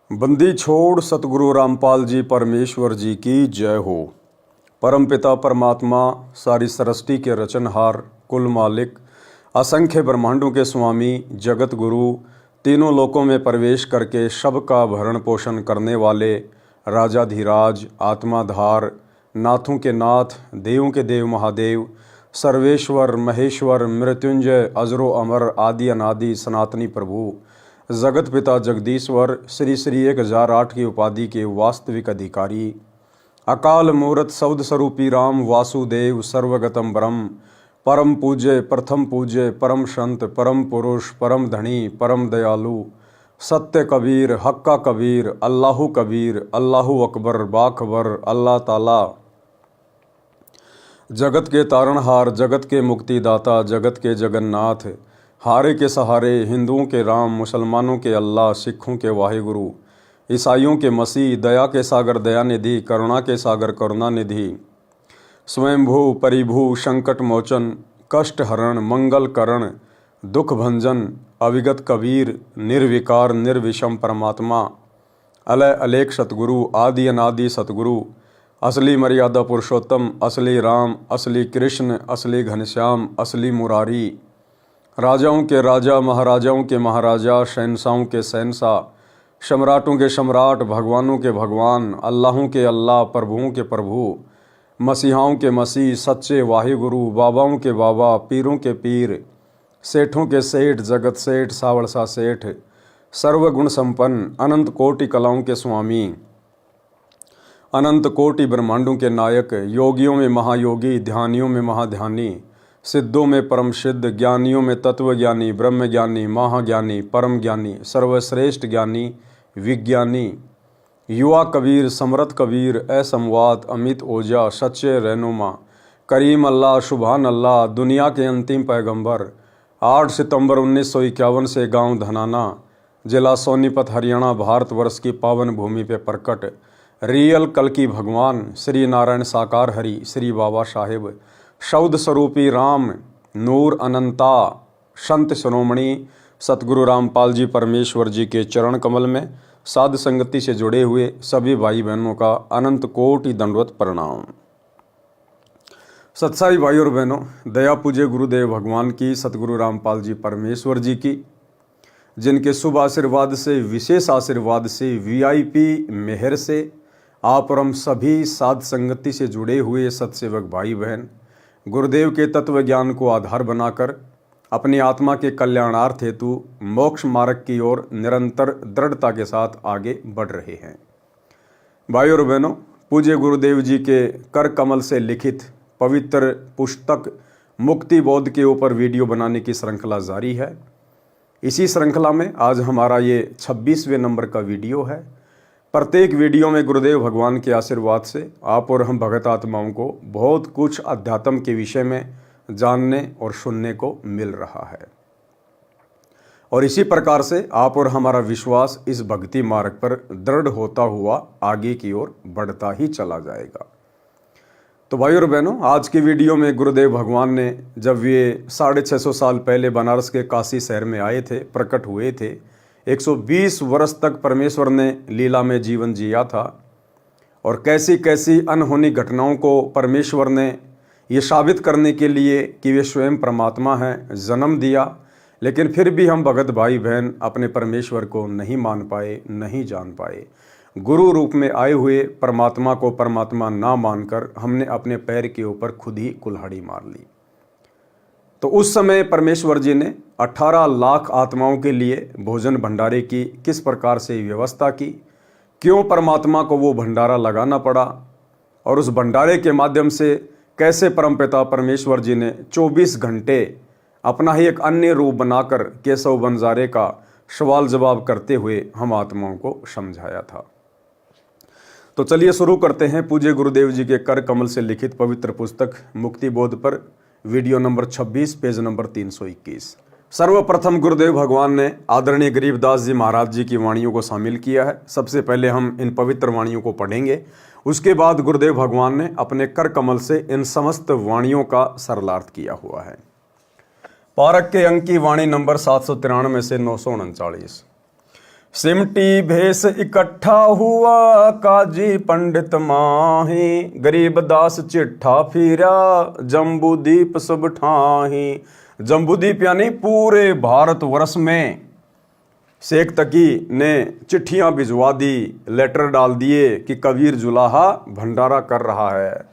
बंदी छोड़ सतगुरु रामपाल जी परमेश्वर जी की जय हो। परमपिता परमात्मा सारी सृष्टि के रचनहार, कुल मालिक, असंख्य ब्रह्मांडों के स्वामी, जगत गुरु, तीनों लोकों में प्रवेश करके सबका भरण पोषण करने वाले राजाधिराज, आत्माधार, नाथों के नाथ, देवों के देव महादेव, सर्वेश्वर, महेश्वर, मृत्युंजय, अजरो अमर, आदि अनादि सनातनी प्रभु, जगत पिता जगदीश्वर, श्री श्री 1008 की उपाधि के वास्तविक अधिकारी, अकाल मूर्त शब्द स्वरूपी राम वासुदेव सर्वगतम ब्रह्म, परम पूज्य, प्रथम पूज्य, परम संत, परम पुरुष, परम धनी, परम दयालु, सत्य कबीर, हक्का कबीर, अल्लाहु कबीर, अल्लाहु अकबर, बाखबर, अल्लाह ताला, जगत के तारणहार, जगत के मुक्तिदाता, जगत के जगन्नाथ, हारे के सहारे, हिंदुओं के राम, मुसलमानों के अल्लाह, सिखों के वाहिगुरु, ईसाइयों के मसीह, दया के सागर दयानिधि, करुणा के सागर करुणानिधि, स्वयंभू परिभू, संकट मोचन, कष्ट हरण, मंगल करण, दुख भंजन, अविगत कबीर, निर्विकार निर्विषम परमात्मा, अलय अलेख सतगुरु, आदि अनादि सतगुरु, असली मर्यादा पुरुषोत्तम, असली राम, असली कृष्ण, असली घनश्याम, असली मुरारी, राजाओं के राजा, महाराजाओं के महाराजा, शहंशाहों के शहंशाह, सम्राटों के सम्राट, भगवानों के भगवान, अल्लाहों के अल्लाह, प्रभुओं के प्रभु, मसीहाओं के मसीह, सच्चे वाहिगुरु, बाबाओं के बाबा, पीरों के पीर, सेठों के सेठ, जगत सेठ, सावड़सा सेठ, सर्वगुण संपन्न, अनंत कोटि कलाओं के स्वामी, अनंत कोटि ब्रह्मांडों के नायक, योगियों में महायोगी, ध्यानियों में महाध्यानी, सिद्धों में परम सिद्ध, ज्ञानियों में तत्वज्ञानी, ब्रह्मज्ञानी, महाज्ञानी, परम ज्ञानी, सर्वश्रेष्ठ ज्ञानी, विज्ञानी, युवा कबीर, समरथ कबीर, असमवात, अमित ओझा, सच्चे रहनुमा, करीम अल्लाह, सुभान अल्लाह, दुनिया के अंतिम पैगंबर, 8 सितंबर 1951 से गांव धनाना, जिला सोनीपत, हरियाणा, भारतवर्ष की पावन भूमि पे प्रकट रियल कल की भगवान श्री नारायण साकार हरि, श्री बाबा साहेब, शब्द स्वरूपी राम, नूर अनंता, संत शिरोमणि सतगुरु रामपाल जी परमेश्वर जी के चरण कमल में साध संगति से जुड़े हुए सभी भाई बहनों का अनंत कोटि दंडवत प्रणाम। सत्साई भाई और बहनों, दया पूज्य गुरुदेव भगवान की, सतगुरु रामपाल जी परमेश्वर जी की, जिनके शुभ आशीर्वाद से, विशेष आशीर्वाद से, वीआईपी मेहर से आप और हम सभी साध संगति से जुड़े हुए सत्सेवक भाई बहन गुरुदेव के तत्व ज्ञान को आधार बनाकर अपनी आत्मा के कल्याणार्थ हेतु मोक्ष मार्ग की ओर निरंतर दृढ़ता के साथ आगे बढ़ रहे हैं। भाई और बहनों, पूज्य गुरुदेव जी के कर कमल से लिखित पवित्र पुस्तक मुक्ति बोध के ऊपर वीडियो बनाने की श्रृंखला जारी है। इसी श्रृंखला में आज हमारा ये 26वें नंबर का वीडियो है। प्रत्येक वीडियो में गुरुदेव भगवान के आशीर्वाद से आप और हम भगत आत्माओं को बहुत कुछ अध्यात्म के विषय में जानने और सुनने को मिल रहा है, और इसी प्रकार से आप और हमारा विश्वास इस भक्ति मार्ग पर दृढ़ होता हुआ आगे की ओर बढ़ता ही चला जाएगा। तो भाई और बहनों, आज की वीडियो में गुरुदेव भगवान ने जब ये 650 साल पहले बनारस के काशी शहर में आए थे, प्रकट हुए थे, 120 वर्ष तक परमेश्वर ने लीला में जीवन जिया था, और कैसी कैसी अनहोनी घटनाओं को परमेश्वर ने ये साबित करने के लिए कि वे स्वयं परमात्मा हैं जन्म दिया। लेकिन फिर भी हम भगत भाई बहन अपने परमेश्वर को नहीं मान पाए, नहीं जान पाए। गुरु रूप में आए हुए परमात्मा को परमात्मा ना मानकर हमने अपने पैर के ऊपर खुद ही कुल्हाड़ी मार ली। तो उस समय परमेश्वर जी ने 18 लाख आत्माओं के लिए भोजन भंडारे की किस प्रकार से व्यवस्था की, क्यों परमात्मा को वो भंडारा लगाना पड़ा, और उस भंडारे के माध्यम से कैसे परमपिता परमेश्वर जी ने 24 घंटे अपना ही एक अन्य रूप बनाकर केशव बंजारे का सवाल जवाब करते हुए हम आत्माओं को समझाया था। तो चलिए शुरू करते हैं पूज्य गुरुदेव जी के कर कमल से लिखित पवित्र पुस्तक मुक्ति बोध पर वीडियो नंबर 26, पेज नंबर 321। सर्वप्रथम गुरुदेव भगवान ने आदरणीय गरीबदास जी महाराज जी की वाणियों को शामिल किया है। सबसे पहले हम इन पवित्र वाणियों को पढ़ेंगे, उसके बाद गुरुदेव भगवान ने अपने कर कमल से इन समस्त वाणियों का सरलार्थ किया हुआ है। पारक के अंक की वाणी नंबर 793 से 939। सिमटी भेष इकट्ठा हुआ काजी पंडित माही, गरीबदास चिट्ठा फिरा जम्बूदीप सब ठाही। जम्बूदीप यानी पूरे भारतवर्ष में शेख तकी ने चिट्ठियां भिजवा दी, लेटर डाल दिए कि कबीर जुलाहा भंडारा कर रहा है।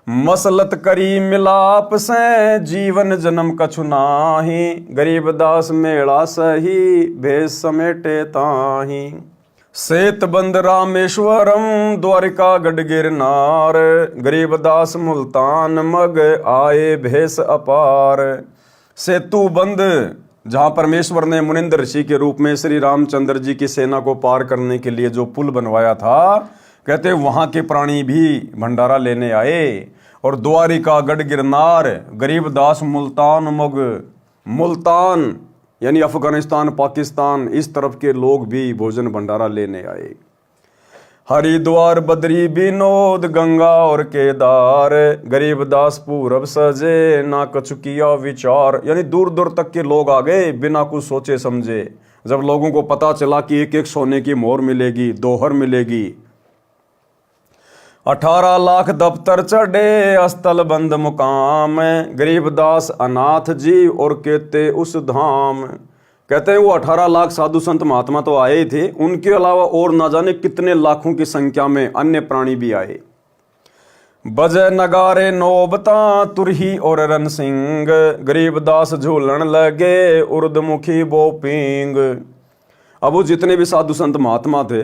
मसलत करी मिलाप से जीवन जन्म कछु नाही, गरीबदास मेला सही भेष समेटे ताही। सेतबंद रामेश्वरम द्वारिका गढ़ गिरनार, गरीबदास मुल्तान मग आए भेष अपार। सेतु बंद जहां परमेश्वर ने मुनिंदर ऋषि के रूप में श्री रामचंद्र जी की सेना को पार करने के लिए जो पुल बनवाया था, कहते वहां के प्राणी भी भंडारा लेने आए। और द्वारिका गढ़ गिरनार, गरीबदास मुल्तान मग, मुल्तान यानी अफगानिस्तान पाकिस्तान इस तरफ के लोग भी भोजन भंडारा लेने आए। हरिद्वार बद्री विनोद गंगा और केदार, गरीबदास पूरब सजे ना कछु किया विचार। यानी दूर दूर तक के लोग आ गए बिना कुछ सोचे समझे। जब लोगों को पता चला कि एक एक सोने की मोहर मिलेगी, दोहर मिलेगी। 18 लाख दफ्तर चढ़े अस्थल बंद मुकाम, गरीबदास अनाथ जी और कहते उस धाम। कहते हैं वो 18 लाख साधु संत महात्मा तो आए ही थे, उनके अलावा और ना जाने कितने लाखों की संख्या में अन्य प्राणी भी आए। बजे नगारे नौबता तुरही और रन सिंह, गरीबदास झूलन लगे उर्दमुखी बोपिंग। अब वो जितने भी साधु संत महात्मा थे,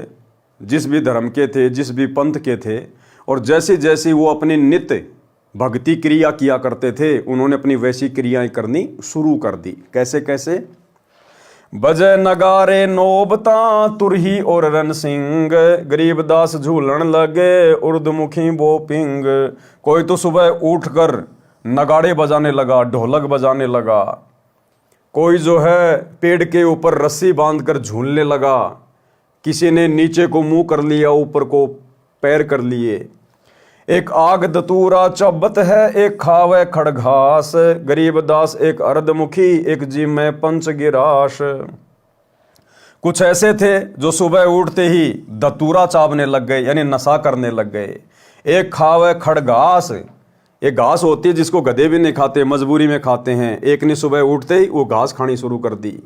जिस भी धर्म के थे, जिस भी पंथ के थे, और जैसी जैसी वो अपनी नित्य भक्ति क्रिया किया करते थे, उन्होंने अपनी वैसी क्रियाएं करनी शुरू कर दी। कैसे कैसे? बजे नगारे नौबता तुरही और रन सिंह, गरीबदास झूलन लगे उर्दमुखी बोपिंग। कोई तो सुबह उठकर नगाड़े बजाने लगा, ढोलक बजाने लगा। कोई जो है पेड़ के ऊपर रस्सी बांधकर झूलने लगा। किसी ने नीचे को मुंह कर लिया, ऊपर को पैर कर लिए। एक आग दतूरा चब्बत है, एक खावे खड़घास, गरीबदास एक अर्धमुखी एक जी में पंच गिराश। कुछ ऐसे थे जो सुबह उठते ही दतूरा चावने लग गए, यानी नशा करने लग गए। एक खावे खड़घास, एक घास होती है जिसको गधे भी नहीं खाते, मजबूरी में खाते हैं। एक ने सुबह उठते ही वो घास खानी शुरू कर दी।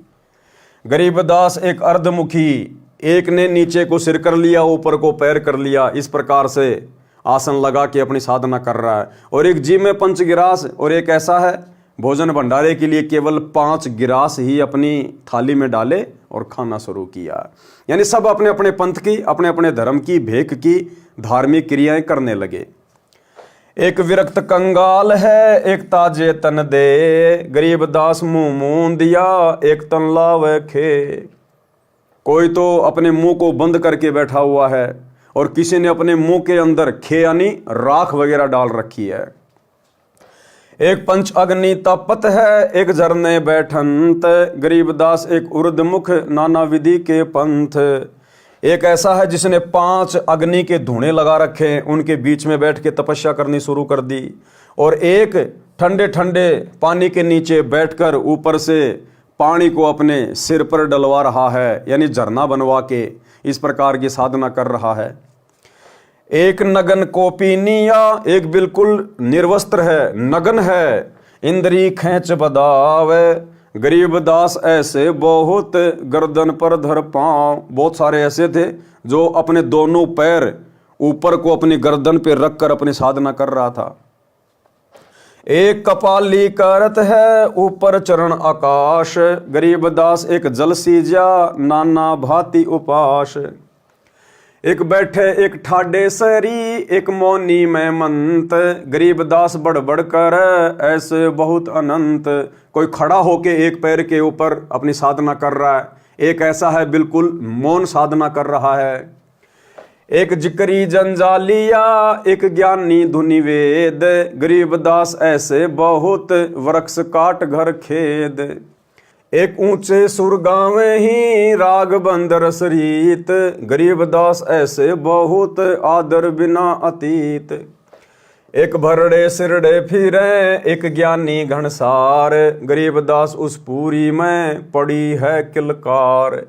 गरीबदास एक अर्धमुखी, एक ने नीचे को सिर कर लिया, ऊपर को पैर कर लिया। इस प्रकार से आसन लगा के अपनी साधना कर रहा है। और एक जी में पंच गिरास, और एक ऐसा है भोजन भंडारे के लिए केवल 5 गिरास ही अपनी थाली में डाले और खाना शुरू किया। यानी सब अपने अपने पंथ की, अपने अपने धर्म की, भेक की धार्मिक क्रियाएं करने लगे। एक विरक्त कंगाल है, एक ताजे तन दे, गरीबदास मुंह मूंद दिया, एक तन लावे खे। कोई तो अपने मुंह को बंद करके बैठा हुआ है, और किसी ने अपने मुंह के अंदर खे यानी राख वगैरह डाल रखी है। एक पंच अग्नि तपत है, एक झरने बैठंत, गरीबदास एक उर्दमुख नाना विधि के पंथ। एक ऐसा है जिसने 5 अग्नि के धुएं लगा रखे, उनके बीच में बैठ के तपस्या करनी शुरू कर दी। और एक ठंडे ठंडे पानी के नीचे बैठकर ऊपर से पानी को अपने सिर पर डलवा रहा है, यानी झरना बनवा के इस प्रकार की साधना कर रहा है। एक नगन कोपिनिया, एक बिल्कुल निर्वस्त्र है, नगन है, इंद्री खेच बदावे, गरीबदास ऐसे बहुत गर्दन पर धर पांव। बहुत सारे ऐसे थे जो अपने दोनों पैर ऊपर को अपनी गर्दन पे रखकर अपनी साधना कर रहा था। एक कपाली करत है, ऊपर चरण आकाश, गरीबदास एक जल सीजा नाना भांति उपास। एक बैठे एक ठाडे सरी, एक मौनी में मंत, गरीबदास बड़बड़ कर ऐसे बहुत अनंत। कोई खड़ा होके एक पैर के ऊपर अपनी साधना कर रहा है, एक ऐसा है बिल्कुल मौन साधना कर रहा है। एक जिक्री जंजालिया, एक ज्ञानी धुनि वेद, गरीबदास ऐसे बहुत वृक्ष काट घर खेद। एक ऊंचे सुर गावे ही राग बंदर सरीत, गरीबदास ऐसे बहुत आदर बिना अतीत। एक भरड़े सिरड़े फिरे, एक ज्ञानी घनसार, गरीबदास उस पूरी में पड़ी है किलकार।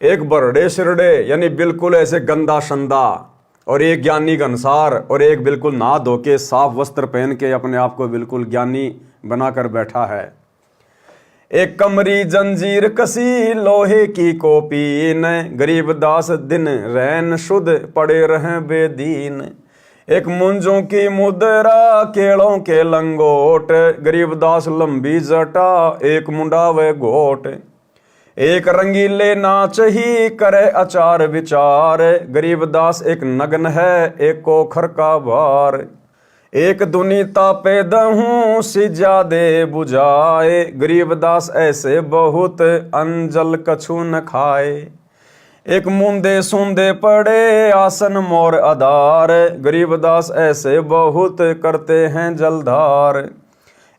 एक बरड़े सिरड़े यानी बिल्कुल ऐसे गंदा संदा, और एक ज्ञानी घनसार, और एक बिल्कुल नहा धो के साफ वस्त्र पहन के अपने आप को बिल्कुल ज्ञानी बनाकर बैठा है। एक कमरी जंजीर कसी लोहे की कोपीन, गरीबदास दिन रैन शुद्ध पड़े रहे बेदीन। एक मुंजों की मुद्रा केलों के लंगोट, गरीबदास लंबी जटा एक मुंडा व गोट। एक रंगीले नाच ही करे अचार विचार, गरीबदास एक नग्न है एक कोखर का भार। एक दुनी तापे दहूं सिजा दे बुझाए, गरीबदास ऐसे बहुत अंजल कछु न खाए। एक मुंदे सुंदे पड़े आसन मोर आधार, गरीबदास ऐसे बहुत करते हैं जलधार।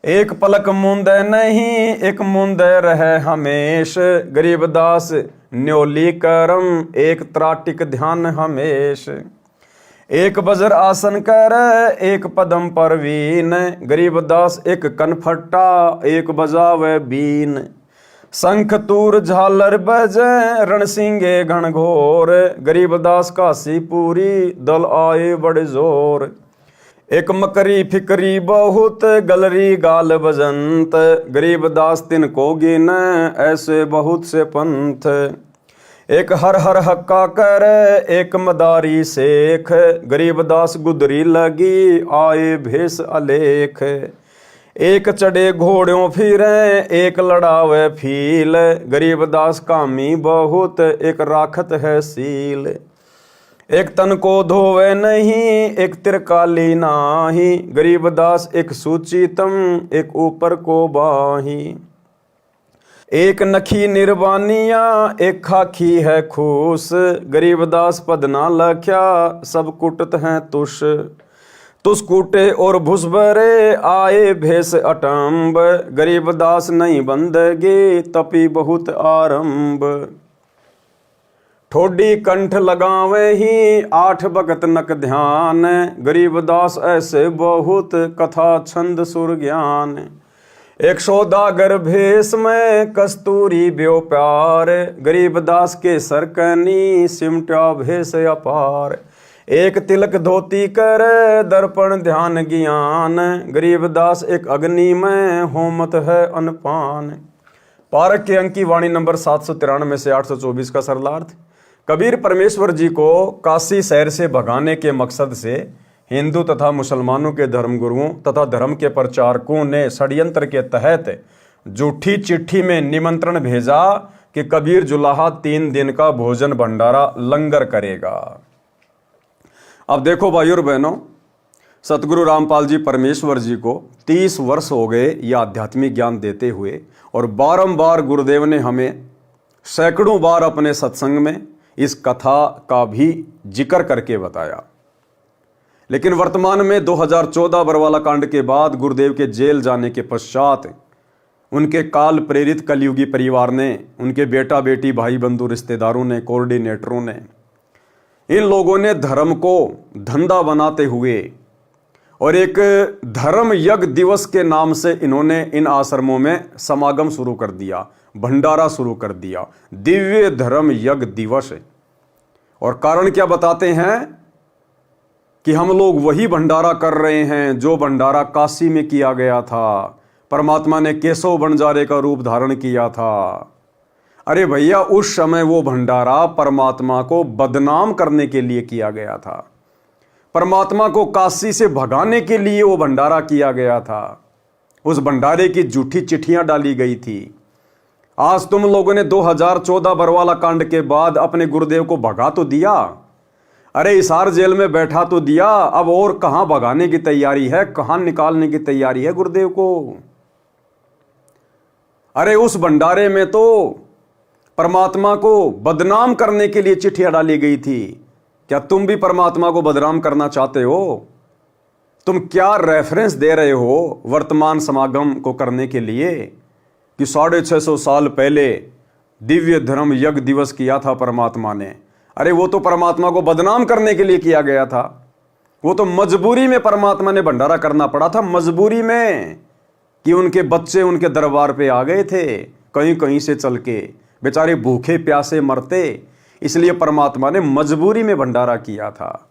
एक पलक मुंदे नहीं एक मुंदे रहे हमेश, गरीबदास न्योली करम एक त्राटिक ध्यान हमेश। एक बजर आसन कर एक पदम परवीन, गरीबदास एक कनफट्टा एक बजावे बीन। शंख तूर झालर बजे रणसिंगे घनघोर, गरीबदास काशी पूरी दल आए बड़े जोर। एक मकरी फिकरी बहुत गलरी गाल बजंत, गरीबदास तिनको गिन ऐसे बहुत से पंथ। एक हर हर हक्का कर एक मदारी शेख, गरीबदास गुदरी लगी आए भेष अलेख। एक चढ़े घोड़ों फिरे एक लड़ावे फील, गरीबदास कामी बहुत एक राखत है सील। एक तन को धोवे नहीं एक तिरकाली नाही, गरीबदास एक सूचितम एक ऊपर को बाही। एक नखी निर्वानिया एक खाखी है खूस, गरीबदास पद ना लख्या सब कुटत हैं तुष। तुस कूटे और भुसबरे आए भेष अटम्ब, गरीबदास नहीं बंदगी तपी बहुत आरंभ। ठोडी कंठ लगावे ही 8 बगत नक ध्यान, गरीबदास ऐसे बहुत कथा छंद सुर ज्ञान। एक सौदागर भेष में कस्तूरी ब्यो प्यार, गरीबदास के सरकनी सिमटा भेष अपार। एक तिलक धोती कर दर्पण ध्यान ज्ञान, गरीबदास एक अग्नि में होमत है अनपान। पारक के अंक की वाणी नंबर 793 से 824 का सरलार्थ। कबीर परमेश्वर जी को काशी शहर से भगाने के मकसद से हिंदू तथा मुसलमानों के धर्मगुरुओं तथा धर्म के प्रचारकों ने षड्यंत्र के तहत झूठी चिट्ठी में निमंत्रण भेजा कि कबीर जुलाहा 3 दिन का भोजन भंडारा लंगर करेगा। अब देखो भाइयों और बहनों, सतगुरु रामपाल जी परमेश्वर जी को 30 वर्ष हो गए यह आध्यात्मिक ज्ञान देते हुए, और बारंबार गुरुदेव ने हमें सैकड़ों बार अपने सत्संग में इस कथा का भी जिक्र करके बताया। लेकिन वर्तमान में 2014 बरवाला कांड के बाद गुरुदेव के जेल जाने के पश्चात उनके काल प्रेरित कलयुगी परिवार ने, उनके बेटा बेटी भाई बंधु रिश्तेदारों ने, कोऑर्डिनेटरों ने, इन लोगों ने धर्म को धंधा बनाते हुए और एक धर्म यज्ञ दिवस के नाम से इन्होंने इन आश्रमों में समागम शुरू कर दिया, भंडारा शुरू कर दिया, दिव्य धर्म यज्ञ दिवस। और कारण क्या बताते हैं कि हम लोग वही भंडारा कर रहे हैं जो भंडारा काशी में किया गया था। परमात्मा ने केशव बंजारे का रूप धारण किया था। अरे भैया, उस समय वो भंडारा परमात्मा को बदनाम करने के लिए किया गया था, परमात्मा को काशी से भगाने के लिए वो भंडारा किया गया था। उस भंडारे की झूठी चिट्ठियां डाली गई थी। आज तुम लोगों ने 2014 बरवाला कांड के बाद अपने गुरुदेव को भगा तो दिया, अरे हिसार जेल में बैठा तो दिया, अब और कहां भगाने की तैयारी है, कहां निकालने की तैयारी है गुरुदेव को। अरे उस भंडारे में तो परमात्मा को बदनाम करने के लिए चिट्ठियां डाली गई थी। क्या तुम भी परमात्मा को बदनाम करना चाहते हो? तुम क्या रेफरेंस दे रहे हो वर्तमान समागम को करने के लिए कि 650 साल पहले दिव्य धर्म यज्ञ दिवस किया था परमात्मा ने? अरे वो तो परमात्मा को बदनाम करने के लिए किया गया था। वो तो मजबूरी में परमात्मा ने भंडारा करना पड़ा था, मजबूरी में, कि उनके बच्चे उनके दरबार पे आ गए थे कहीं कहीं से चल के, बेचारे भूखे प्यासे मरते, इसलिए परमात्मा ने मजबूरी में भंडारा किया था।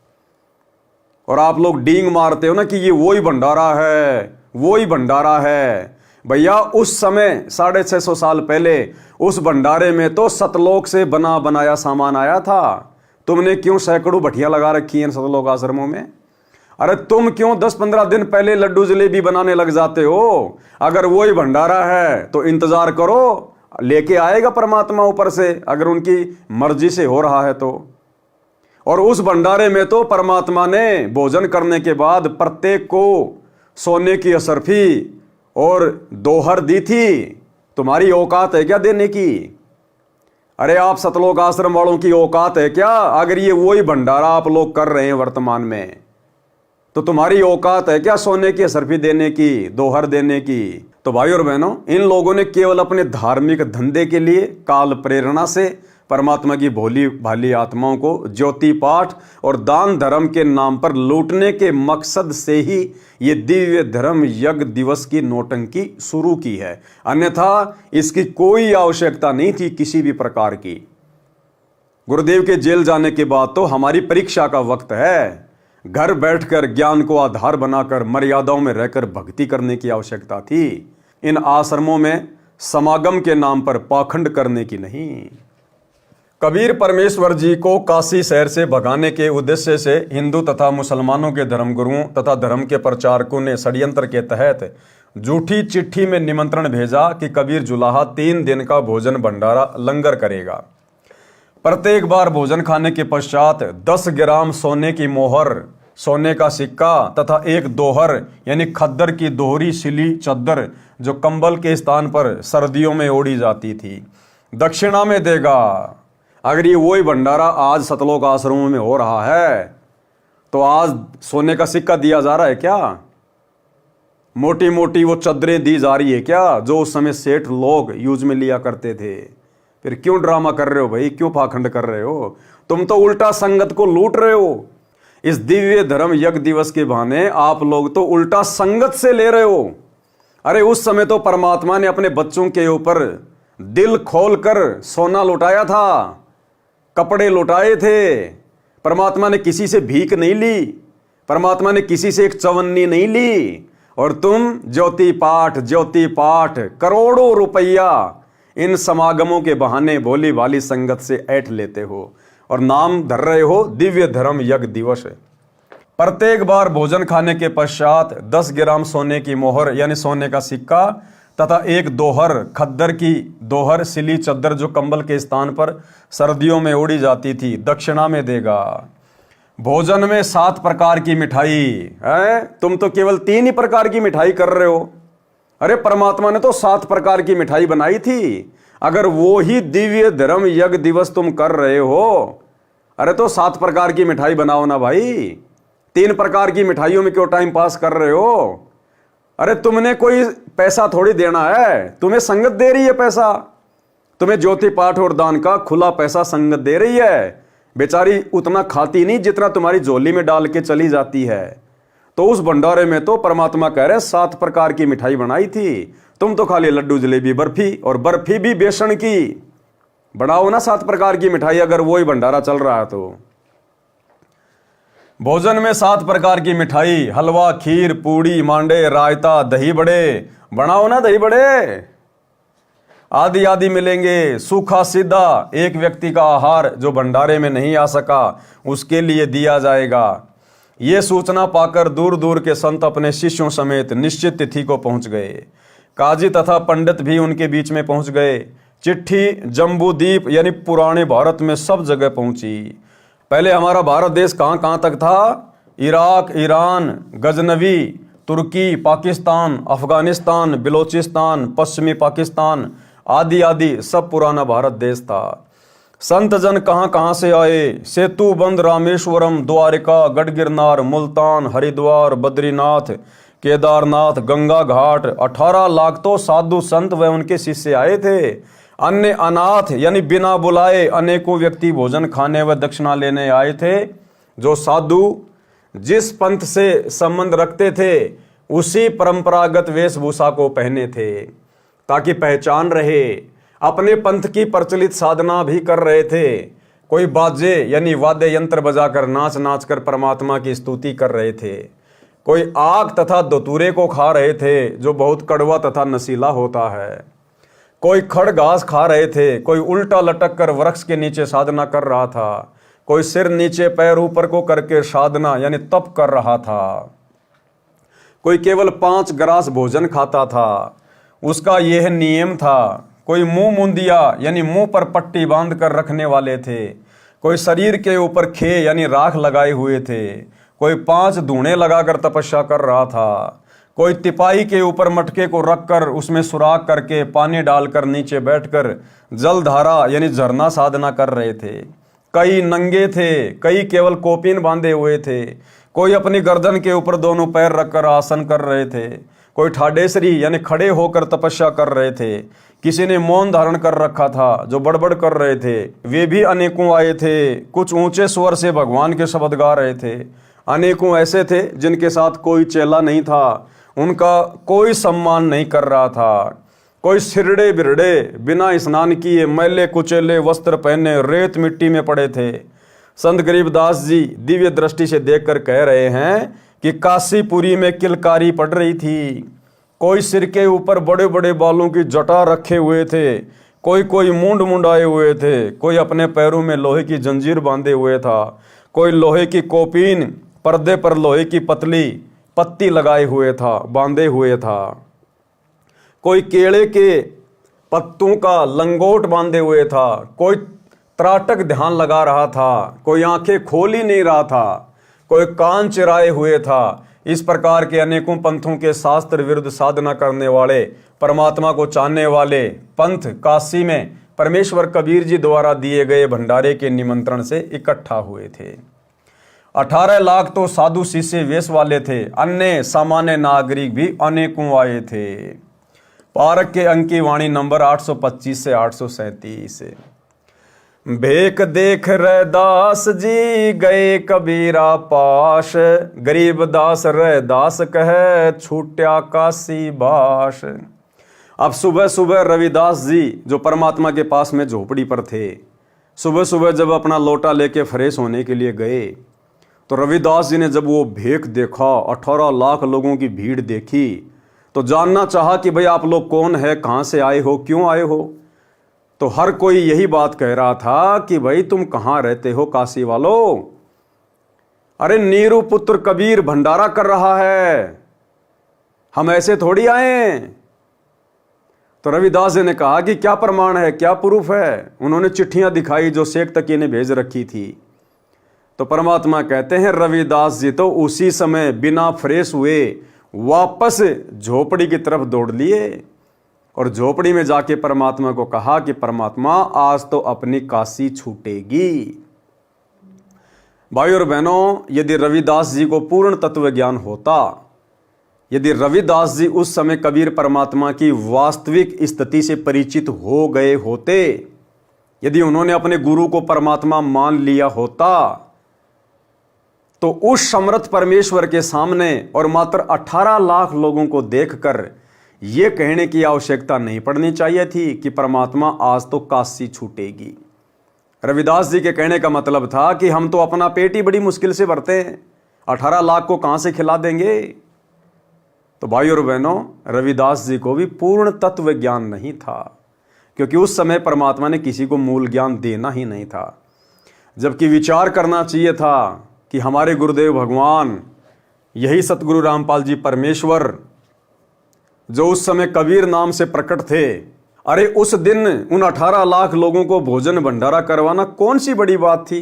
और आप लोग डींग मारते हो ना कि ये वही भंडारा है, वही भंडारा है। भैया उस समय 650 साल पहले उस भंडारे में तो सतलोक से बना बनाया सामान आया था। तुमने क्यों सैकड़ों भट्टियां लगा रखी हैं सतलोक आश्रमों में? अरे तुम क्यों 10-15 दिन पहले लड्डू जलेबी बनाने लग जाते हो? अगर वही भंडारा है तो इंतजार करो, लेके आएगा परमात्मा ऊपर से, अगर उनकी मर्जी से हो रहा है तो। और उस भंडारे में तो परमात्मा ने भोजन करने के बाद प्रत्येक को सोने की असरफी और दोहर दी थी। तुम्हारी औकात है क्या देने की? अरे आप सतलोक आश्रम वालों की औकात है क्या? अगर ये वही भंडारा आप लोग कर रहे हैं वर्तमान में, तो तुम्हारी औकात है क्या सोने की असरफी देने की, दोहर देने की? तो भाई और बहनों, इन लोगों ने केवल अपने धार्मिक धंधे के लिए काल प्रेरणा से परमात्मा की भोली भाली आत्माओं को ज्योति पाठ और दान धर्म के नाम पर लूटने के मकसद से ही ये दिव्य धर्म यज्ञ दिवस की नौटंकी शुरू की है। अन्यथा इसकी कोई आवश्यकता नहीं थी किसी भी प्रकार की। गुरुदेव के जेल जाने के बाद तो हमारी परीक्षा का वक्त है। घर बैठकर ज्ञान को आधार बनाकर मर्यादाओं में रहकर भक्ति करने की आवश्यकता थी। इन आश्रमों में समागम के नाम पर पाखंड करने की नहीं। कबीर परमेश्वर जी को काशी शहर से भगाने के उद्देश्य से हिंदू तथा मुसलमानों के धर्मगुरुओं तथा धर्म के प्रचारकों ने षड्यंत्र के तहत झूठी चिट्ठी में निमंत्रण भेजा कि कबीर जुलाहा 3 दिन का भोजन भंडारा लंगर करेगा। प्रत्येक बार भोजन खाने के पश्चात 10 ग्राम सोने की मोहर, सोने का सिक्का तथा एक दोहर यानी खद्दर की दोहरी सिली चद्दर जो कंबल के स्थान पर सर्दियों में ओढ़ी जाती थी, दक्षिणा में देगा। अगर ये वही भंडारा आज सतलोक आश्रमों में हो रहा है तो आज सोने का सिक्का दिया जा रहा है क्या? मोटी मोटी वो चद्दरें दी जा रही है क्या जो उस समय सेठ लोग यूज में लिया करते थे? फिर क्यों ड्रामा कर रहे हो भाई? क्यों पाखंड कर रहे हो? तुम तो उल्टा संगत को लूट रहे हो। इस दिव्य धर्म यज्ञ दिवस के बहाने आप लोग तो उल्टा संगत से ले रहे हो। अरे उस समय तो परमात्मा ने अपने बच्चों के ऊपर दिल खोलकर सोना लुटाया था, कपड़े लुटाए थे। परमात्मा ने किसी से भीख नहीं ली, परमात्मा ने किसी से एक चवन्नी नहीं ली। और तुम ज्योति पाठ करोड़ों रुपया इन समागमों के बहाने भोली भाली संगत से ऐंठ लेते हो और नाम धर रहे हो दिव्य धर्म यज्ञ दिवस। प्रत्येक बार भोजन खाने के पश्चात 10 ग्राम सोने की मोहर यानी सोने का सिक्का तथा एक दोहर, खद्दर की दोहर सिली चद्दर जो कंबल के स्थान पर सर्दियों में ओढ़ी जाती थी, दक्षिणा में देगा। भोजन में 7 प्रकार की मिठाई है, तुम तो केवल 3 ही प्रकार की मिठाई कर रहे हो। अरे परमात्मा ने तो 7 प्रकार की मिठाई बनाई थी। अगर वो ही दिव्य धर्म यज्ञ दिवस तुम कर रहे हो, अरे तो 7 प्रकार की मिठाई बनाओ ना भाई। 3 प्रकार की मिठाइयों में क्यों टाइम पास कर रहे हो? अरे तुमने कोई पैसा थोड़ी देना है, तुम्हें संगत दे रही है पैसा। तुम्हें ज्योति पाठ और दान का खुला पैसा संगत दे रही है। बेचारी उतना खाती नहीं जितना तुम्हारी झोली में डाल के चली जाती है। तो उस भंडारे में तो परमात्मा कह रहे 7 प्रकार की मिठाई बनाई थी, तुम तो खाली लड्डू जलेबी बर्फी, और बर्फी भी बेसन की। बढ़ाओ ना 7 प्रकार की मिठाई अगर वही भंडारा चल रहा है तो। भोजन में 7 प्रकार की मिठाई, हलवा, खीर, पूड़ी, मांडे, रायता, दही बड़े, बनाओ ना दही बड़े। आदि आदि मिलेंगे। सूखा सीधा एक व्यक्ति का आहार जो भंडारे में नहीं आ सका उसके लिए दिया जाएगा। ये सूचना पाकर दूर दूर के संत अपने शिष्यों समेत निश्चित तिथि को पहुंच गए। काजी तथा पंडित भी उनके बीच में पहुंच गए। चिट्ठी जम्बूदीप यानी पुराने भारत में सब जगह पहुंची। पहले हमारा भारत देश कहाँ तक था? इराक, ईरान, गजनवी, तुर्की, पाकिस्तान, अफगानिस्तान, बलोचिस्तान, पश्चिमी पाकिस्तान आदि आदि सब पुराना भारत देश था। संत जन कहाँ से आए? सेतुबंद, रामेश्वरम, द्वारिका, गढ़गिरनार, मुल्तान, हरिद्वार, बद्रीनाथ, केदारनाथ, गंगा घाट। 18 लाख तो साधु संत व उनके शिष्य आए थे। अन्य अनाथ यानी बिना बुलाए अनेकों व्यक्ति भोजन खाने व दक्षिणा लेने आए थे। जो साधु जिस पंथ से संबंध रखते थे उसी परंपरागत वेशभूषा को पहने थे ताकि पहचान रहे। अपने पंथ की प्रचलित साधना भी कर रहे थे। कोई बाजे यानी वाद्य यंत्र बजाकर नाच नाच कर परमात्मा की स्तुति कर रहे थे। कोई आग तथा धतूरे को खा रहे थे जो बहुत कड़वा तथा नशीला होता है। कोई खड़ घास खा रहे थे। कोई उल्टा लटक कर वृक्ष के नीचे साधना कर रहा था। कोई सिर नीचे पैर ऊपर को करके साधना यानी तप कर रहा था। कोई केवल 5 ग्रास भोजन खाता था, उसका यह नियम था। कोई मुंह मुंदिया यानी मुंह पर पट्टी बांध कर रखने वाले थे। कोई शरीर के ऊपर खे यानी राख लगाए हुए थे। कोई 5 धूणे लगाकर तपस्या कर रहा था। कोई तिपाही के ऊपर मटके को रखकर उसमें सुराख करके पानी डालकर नीचे बैठकर जलधारा यानी झरना साधना कर रहे थे। कई नंगे थे, कई केवल कोपीन बांधे हुए थे। कोई अपनी गर्दन के ऊपर दोनों पैर रखकर आसन कर रहे थे। कोई ठाडेसरी यानी खड़े होकर तपस्या कर रहे थे। किसी ने मौन धारण कर रखा था। जो बड़बड़ कर रहे थे वे भी अनेकों आए थे। कुछ ऊंचे स्वर से भगवान के शब्द गा रहे थे। अनेकों ऐसे थे जिनके साथ कोई चेला नहीं था, उनका कोई सम्मान नहीं कर रहा था। कोई सिरड़े बिरड़े बिना स्नान किए मैले कुचेले वस्त्र पहने रेत मिट्टी में पड़े थे। संत गरीबदास जी दिव्य दृष्टि से देखकर कह रहे हैं कि काशीपुरी में किलकारी पड़ रही थी। कोई सिर के ऊपर बड़े बड़े बालों की जटा रखे हुए थे। कोई मूंड मुंडाए हुए थे। कोई अपने पैरों में लोहे की जंजीर बांधे हुए था। कोई लोहे की कोपीन पर्दे पर लोहे की पतली पत्ती लगाए हुए था, बांधे हुए था। कोई केले के पत्तों का लंगोट बांधे हुए था। कोई त्राटक ध्यान लगा रहा था। कोई आंखें खोल ही नहीं रहा था। कोई कान चिराए हुए था। इस प्रकार के अनेकों पंथों के शास्त्र विरुद्ध साधना करने वाले, परमात्मा को चाहने वाले पंथ काशी में परमेश्वर कबीर जी द्वारा दिए गए भंडारे के निमंत्रण से इकट्ठा हुए थे। 18 लाख तो साधु शिष्य वेश वाले थे। अन्य सामान्य नागरिक भी अनेकों आए थे। पारक के अंक की वाणी नंबर 825 से 837। भेक देख रैदास जी गए कबीरा पास, गरीब दास रैदास कहे छूट्या काशी बास। अब सुबह सुबह रविदास जी जो परमात्मा के पास में झोपड़ी पर थे, सुबह सुबह जब अपना लोटा लेके फ्रेश होने के लिए गए तो रविदास जी ने जब वो भेक देखा, 18 लाख लोगों की भीड़ देखी, तो जानना चाहा कि भाई आप लोग कौन है, कहाँ से आए हो, क्यों आए हो। तो हर कोई यही बात कह रहा था कि भाई तुम कहाँ रहते हो काशी वालों। अरे नीरू पुत्र कबीर भंडारा कर रहा है, हम ऐसे थोड़ी आए। तो रविदास जी ने कहा कि क्या प्रमाण है, क्या प्रूफ है। उन्होंने चिट्ठियां दिखाई जो शेख तकी ने भेज रखी थी। तो परमात्मा कहते हैं रविदास जी तो उसी समय बिना फ्रेश हुए वापस झोपड़ी की तरफ दौड़ लिए और झोपड़ी में जाके परमात्मा को कहा कि परमात्मा आज तो अपनी काशी छूटेगी। भाई और बहनों, यदि रविदास जी को पूर्ण तत्व ज्ञान होता, यदि रविदास जी उस समय कबीर परमात्मा की वास्तविक स्थिति से परिचित हो गए होते, यदि उन्होंने अपने गुरु को परमात्मा मान लिया होता, तो उस समर्थ परमेश्वर के सामने और मात्र 18 लाख लोगों को देखकर यह कहने की आवश्यकता नहीं पड़नी चाहिए थी कि परमात्मा आज तो काशी छूटेगी। रविदास जी के कहने का मतलब था कि हम तो अपना पेट ही बड़ी मुश्किल से भरते हैं, 18 लाख को कहां से खिला देंगे। तो भाई और बहनों, रविदास जी को भी पूर्ण तत्व ज्ञान नहीं था, क्योंकि उस समय परमात्मा ने किसी को मूल ज्ञान देना ही नहीं था। जबकि विचार करना चाहिए था कि हमारे गुरुदेव भगवान, यही सतगुरु रामपाल जी परमेश्वर जो उस समय कबीर नाम से प्रकट थे, अरे उस दिन उन 18 लाख लोगों को भोजन भंडारा करवाना कौन सी बड़ी बात थी।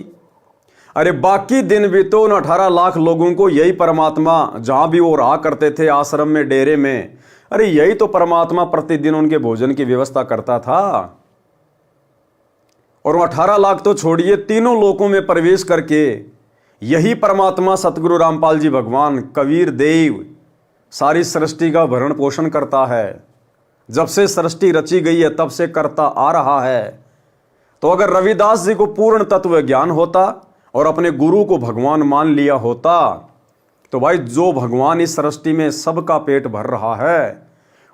अरे बाकी दिन भी तो उन 18 लाख लोगों को यही परमात्मा, जहां भी वो रहा करते थे आश्रम में, डेरे में, अरे यही तो परमात्मा प्रतिदिन उनके भोजन की व्यवस्था करता था। और 18 लाख तो छोड़िए, तीनों लोकों में प्रवेश करके यही परमात्मा सतगुरु रामपाल जी भगवान कबीर देव सारी सृष्टि का भरण पोषण करता है। जब से सृष्टि रची गई है तब से करता आ रहा है। तो अगर रविदास जी को पूर्ण तत्व ज्ञान होता और अपने गुरु को भगवान मान लिया होता, तो भाई जो भगवान इस सृष्टि में सबका पेट भर रहा है,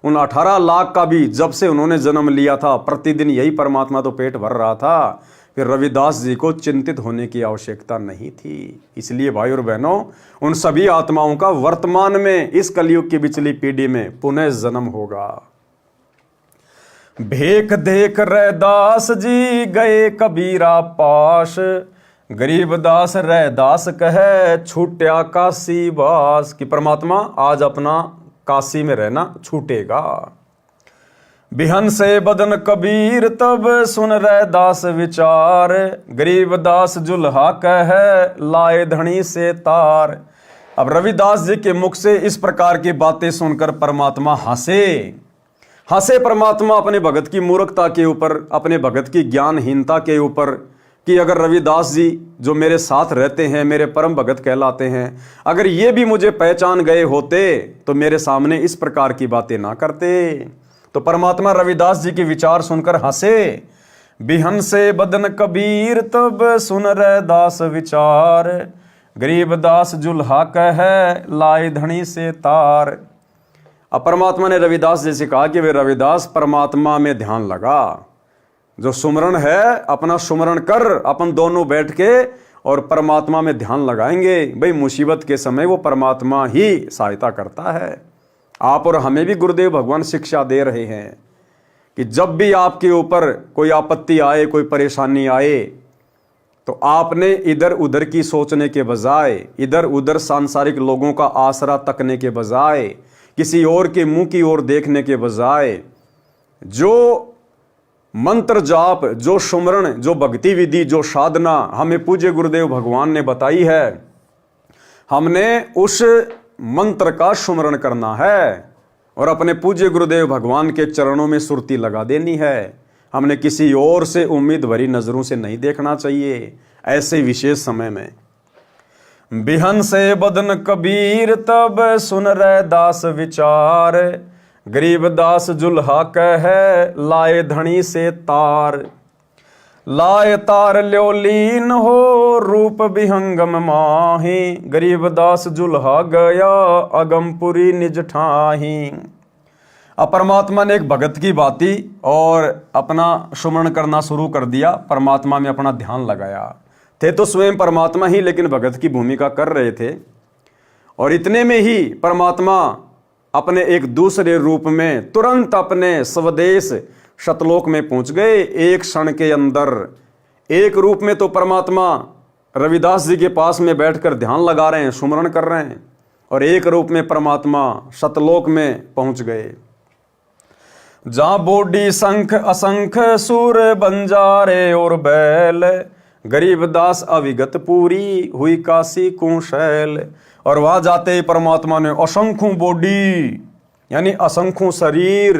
उन 18 लाख का भी जब से उन्होंने जन्म लिया था प्रतिदिन यही परमात्मा तो पेट भर रहा था, फिर रविदास जी को चिंतित होने की आवश्यकता नहीं थी। इसलिए भाई और बहनों, उन सभी आत्माओं का वर्तमान में इस कलयुग की पिछली पीढ़ी में पुनः जन्म होगा। भेख देख रैदास जी गए कबीरा पास, गरीबदास रैदास कहे छूट्या काशी वास, कि परमात्मा आज अपना काशी में रहना छूटेगा। बिहन से बदन कबीर तब सुन रैदास विचार, गरीबदास जुल्हा कहे लाए धनी से तार। अब रविदास जी के मुख से इस प्रकार की बातें सुनकर परमात्मा हंसे परमात्मा अपने भगत की मूर्खता के ऊपर, अपने भगत की ज्ञानहीनता के ऊपर, कि अगर रविदास जी जो मेरे साथ रहते हैं, मेरे परम भगत कहलाते हैं, अगर ये भी मुझे पहचान गए होते तो मेरे सामने इस प्रकार की बातें ना करते। तो परमात्मा रविदास जी के विचार सुनकर हंसे। बिहन से बदन कबीर तब सुन रैदास विचार, गरीबदास जुल्हा कहे लाए धनी से तार। अब परमात्मा ने रविदास जी से कहा कि वे रविदास परमात्मा में ध्यान लगा, जो सुमरण है अपना सुमरण कर, अपन दोनों बैठ के और परमात्मा में ध्यान लगाएंगे। भाई मुसीबत के समय वो परमात्मा ही सहायता करता है। आप और हमें भी गुरुदेव भगवान शिक्षा दे रहे हैं कि जब भी आपके ऊपर कोई आपत्ति आए, कोई परेशानी आए, तो आपने इधर उधर की सोचने के बजाय, इधर उधर सांसारिक लोगों का आसरा तकने के बजाय, किसी और के मुंह की ओर देखने के बजाय, जो मंत्र जाप, जो सुमरण, जो भक्ति विधि, जो साधना हमें पूज्य गुरुदेव भगवान ने बताई है, हमने उस मंत्र का सुमरण करना है और अपने पूज्य गुरुदेव भगवान के चरणों में सुरती लगा देनी है। हमने किसी और से उम्मीद भरी नजरों से नहीं देखना चाहिए ऐसे विशेष समय में। बिहन से बदन कबीर तब सुन रैदास विचार, गरीबदास जुल्हा कहे लाए धनी से तार। लाए तार ल्यो लीन हो रूप विहंगम माही, गरीबदास जुल्हा गया अगमपुरी निज ठाही। अब परमात्मा ने एक भगत की बाती और अपना सुमरण करना शुरू कर दिया, परमात्मा में अपना ध्यान लगाया। थे तो स्वयं परमात्मा ही, लेकिन भगत की भूमिका कर रहे थे। और इतने में ही परमात्मा अपने एक दूसरे रूप में तुरंत अपने स्वदेश शतलोक में पहुंच गए। एक क्षण के अंदर एक रूप में तो परमात्मा रविदास जी के पास में बैठकर ध्यान लगा रहे हैं, सुमरण कर रहे हैं, और एक रूप में परमात्मा शतलोक में पहुंच गए। जहां बोडी शंख असंख सुर बंजारे और बैल, गरीबदास अविगत पूरी हुई काशी कुशैल। और वहां जाते ही परमात्मा ने असंख्यों बॉडी यानी असंख्यों शरीर,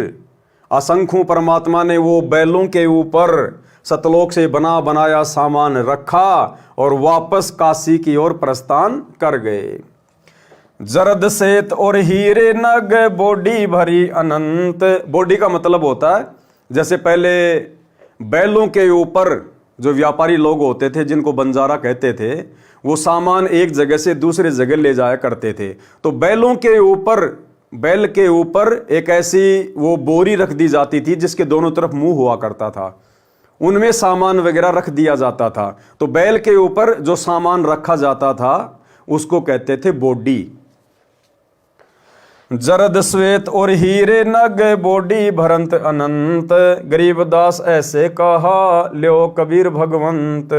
असंख्यों परमात्मा ने वो बैलों के ऊपर सतलोक से बना बनाया सामान रखा और वापस काशी की ओर प्रस्थान कर गए। जरद सेत और हीरे नग बॉडी भरी अनंत। बॉडी का मतलब होता है जैसे पहले बैलों के ऊपर जो व्यापारी लोग होते थे, जिनको बंजारा कहते थे, वो सामान एक जगह से दूसरी जगह ले जाया करते थे। तो बैलों के ऊपर, बैल के ऊपर एक ऐसी वो बोरी रख दी जाती थी जिसके दोनों तरफ मुंह हुआ करता था, उनमें सामान वगैरह रख दिया जाता था। तो बैल के ऊपर जो सामान रखा जाता था उसको कहते थे बॉडी। जरद श्वेत और हीरे नग बॉडी भरंत अनंत, गरीबदास ऐसे कहा ल्यो कबीर भगवंत।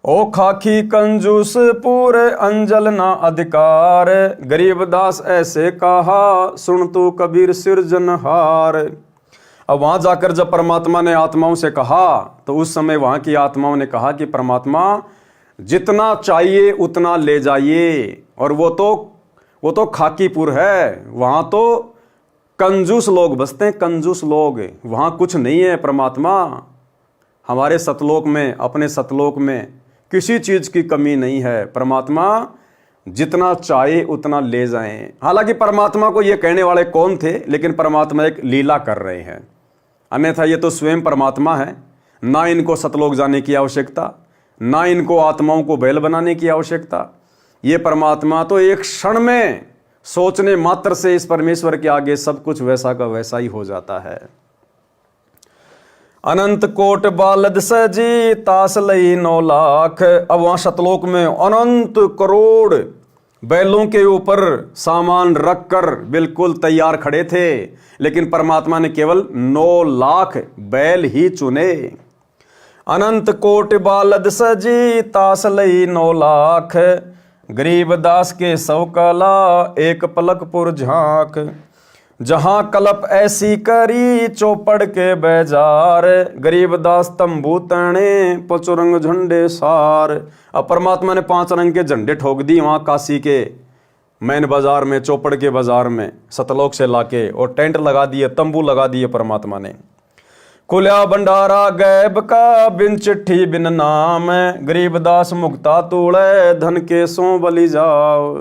ओ खाकी कंजूस पूरे अंजल ना अधिकार, गरीबदास ऐसे कहा सुन तू कबीर सिरजनहार। अब वहां जाकर जब परमात्मा ने आत्माओं से कहा तो उस समय वहां की आत्माओं ने कहा कि परमात्मा जितना चाहिए उतना ले जाइए। और वो तो खाकीपुर है, वहां तो कंजूस लोग बसते हैं, कंजूस लोग, वहां कुछ नहीं है। परमात्मा हमारे सतलोक में, अपने सतलोक में किसी चीज की कमी नहीं है। परमात्मा जितना चाहे उतना ले जाएं। हालांकि परमात्मा को ये कहने वाले कौन थे, लेकिन परमात्मा एक लीला कर रहे हैं, अन्यथा ये तो स्वयं परमात्मा है। ना इनको सतलोक जाने की आवश्यकता, ना इनको आत्माओं को बैल बनाने की आवश्यकता। ये परमात्मा तो एक क्षण में सोचने मात्र से इस परमेश्वर के आगे सब कुछ वैसा का वैसा ही हो जाता है। अनंत कोट बालद सजी तास लई 9 लाख। अब वहां सतलोक में अनंत करोड़ बैलों के ऊपर सामान रखकर बिल्कुल तैयार खड़े थे, लेकिन परमात्मा ने केवल 9 लाख बैल ही चुने। अनंत कोट बालद सजी तास लई 9 लाख। गरीब दास के 100 कला एक पलकपुर झांक। जहां कलप ऐसी करी चौपड़ के बेजार। गरीब दास तंबू तने पचुरंग झंडे सार। अब परमात्मा ने 5 रंग के झंडे ठोक दी वहां काशी के मैन बाजार में, चौपड़ के बाजार में सतलोक से लाके, और टेंट लगा दिए, तंबू लगा दिए परमात्मा ने। खुल्या भंडारा गैब का बिन चिट्ठी बिन नाम। गरीब दास मुक्ता तूड़े धन के सो बलि जाओ।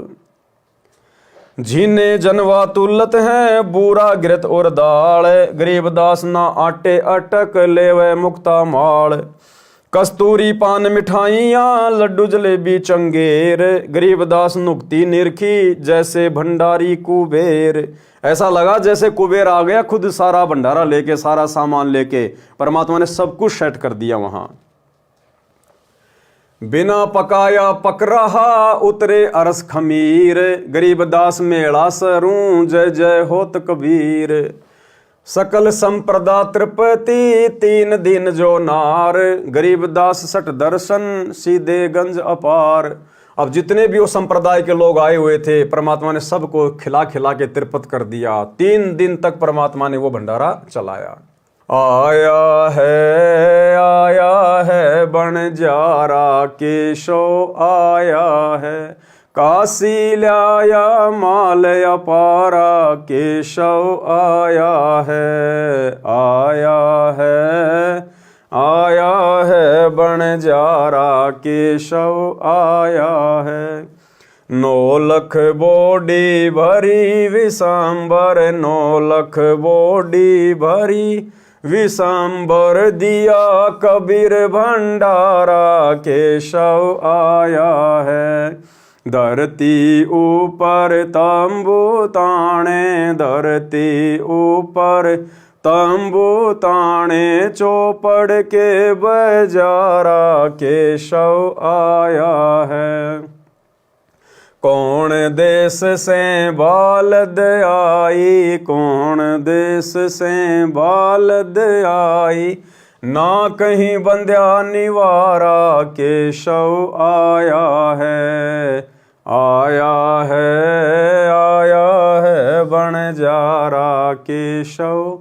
झीने जनवा तुलत है बूरा गिरत और दाल। गरीब दास ना आटे अटक लेवे मुक्ता माल। कस्तूरी पान मिठाइयाँ लड्डू जलेबी चंगेर। गरीब दास नुक्ति निरखी जैसे भंडारी कुबेर। ऐसा लगा जैसे कुबेर आ गया खुद, सारा भंडारा लेके, सारा सामान लेके। परमात्मा ने सब कुछ सेट कर दिया वहां। बिना पकाया पक रहा उतरे अरस खमीर। गरीब दास मेला सरूं जय जय होत कबीर। सकल संप्रदा त्रिपति 3 दिन जो नार। गरीब दास सट दर्शन सीधे गंज अपार। अब जितने भी वो संप्रदाय के लोग आए हुए थे, परमात्मा ने सबको खिला खिला के तिरपत कर दिया। 3 दिन तक परमात्मा ने वो भंडारा चलाया। आया है बणजारा केशव आया है। काशी लाया माल अपारा केशव आया है बणजारा केशव आया है। 9 लख बोडी भरी विशांबर। 9 लख बोडी भरी विशांबर। दिया कबीर भंडारा केशव आया है। धरती ऊपर तंबू ताने। धरती ऊपर तंबू ताने। चौपड़ के बजारा केशव आया है। कौन देश से बालद आई। कौन देश से बालद आई। ना कहीं बंध्या निवारा केशव आया है बणजारा केशव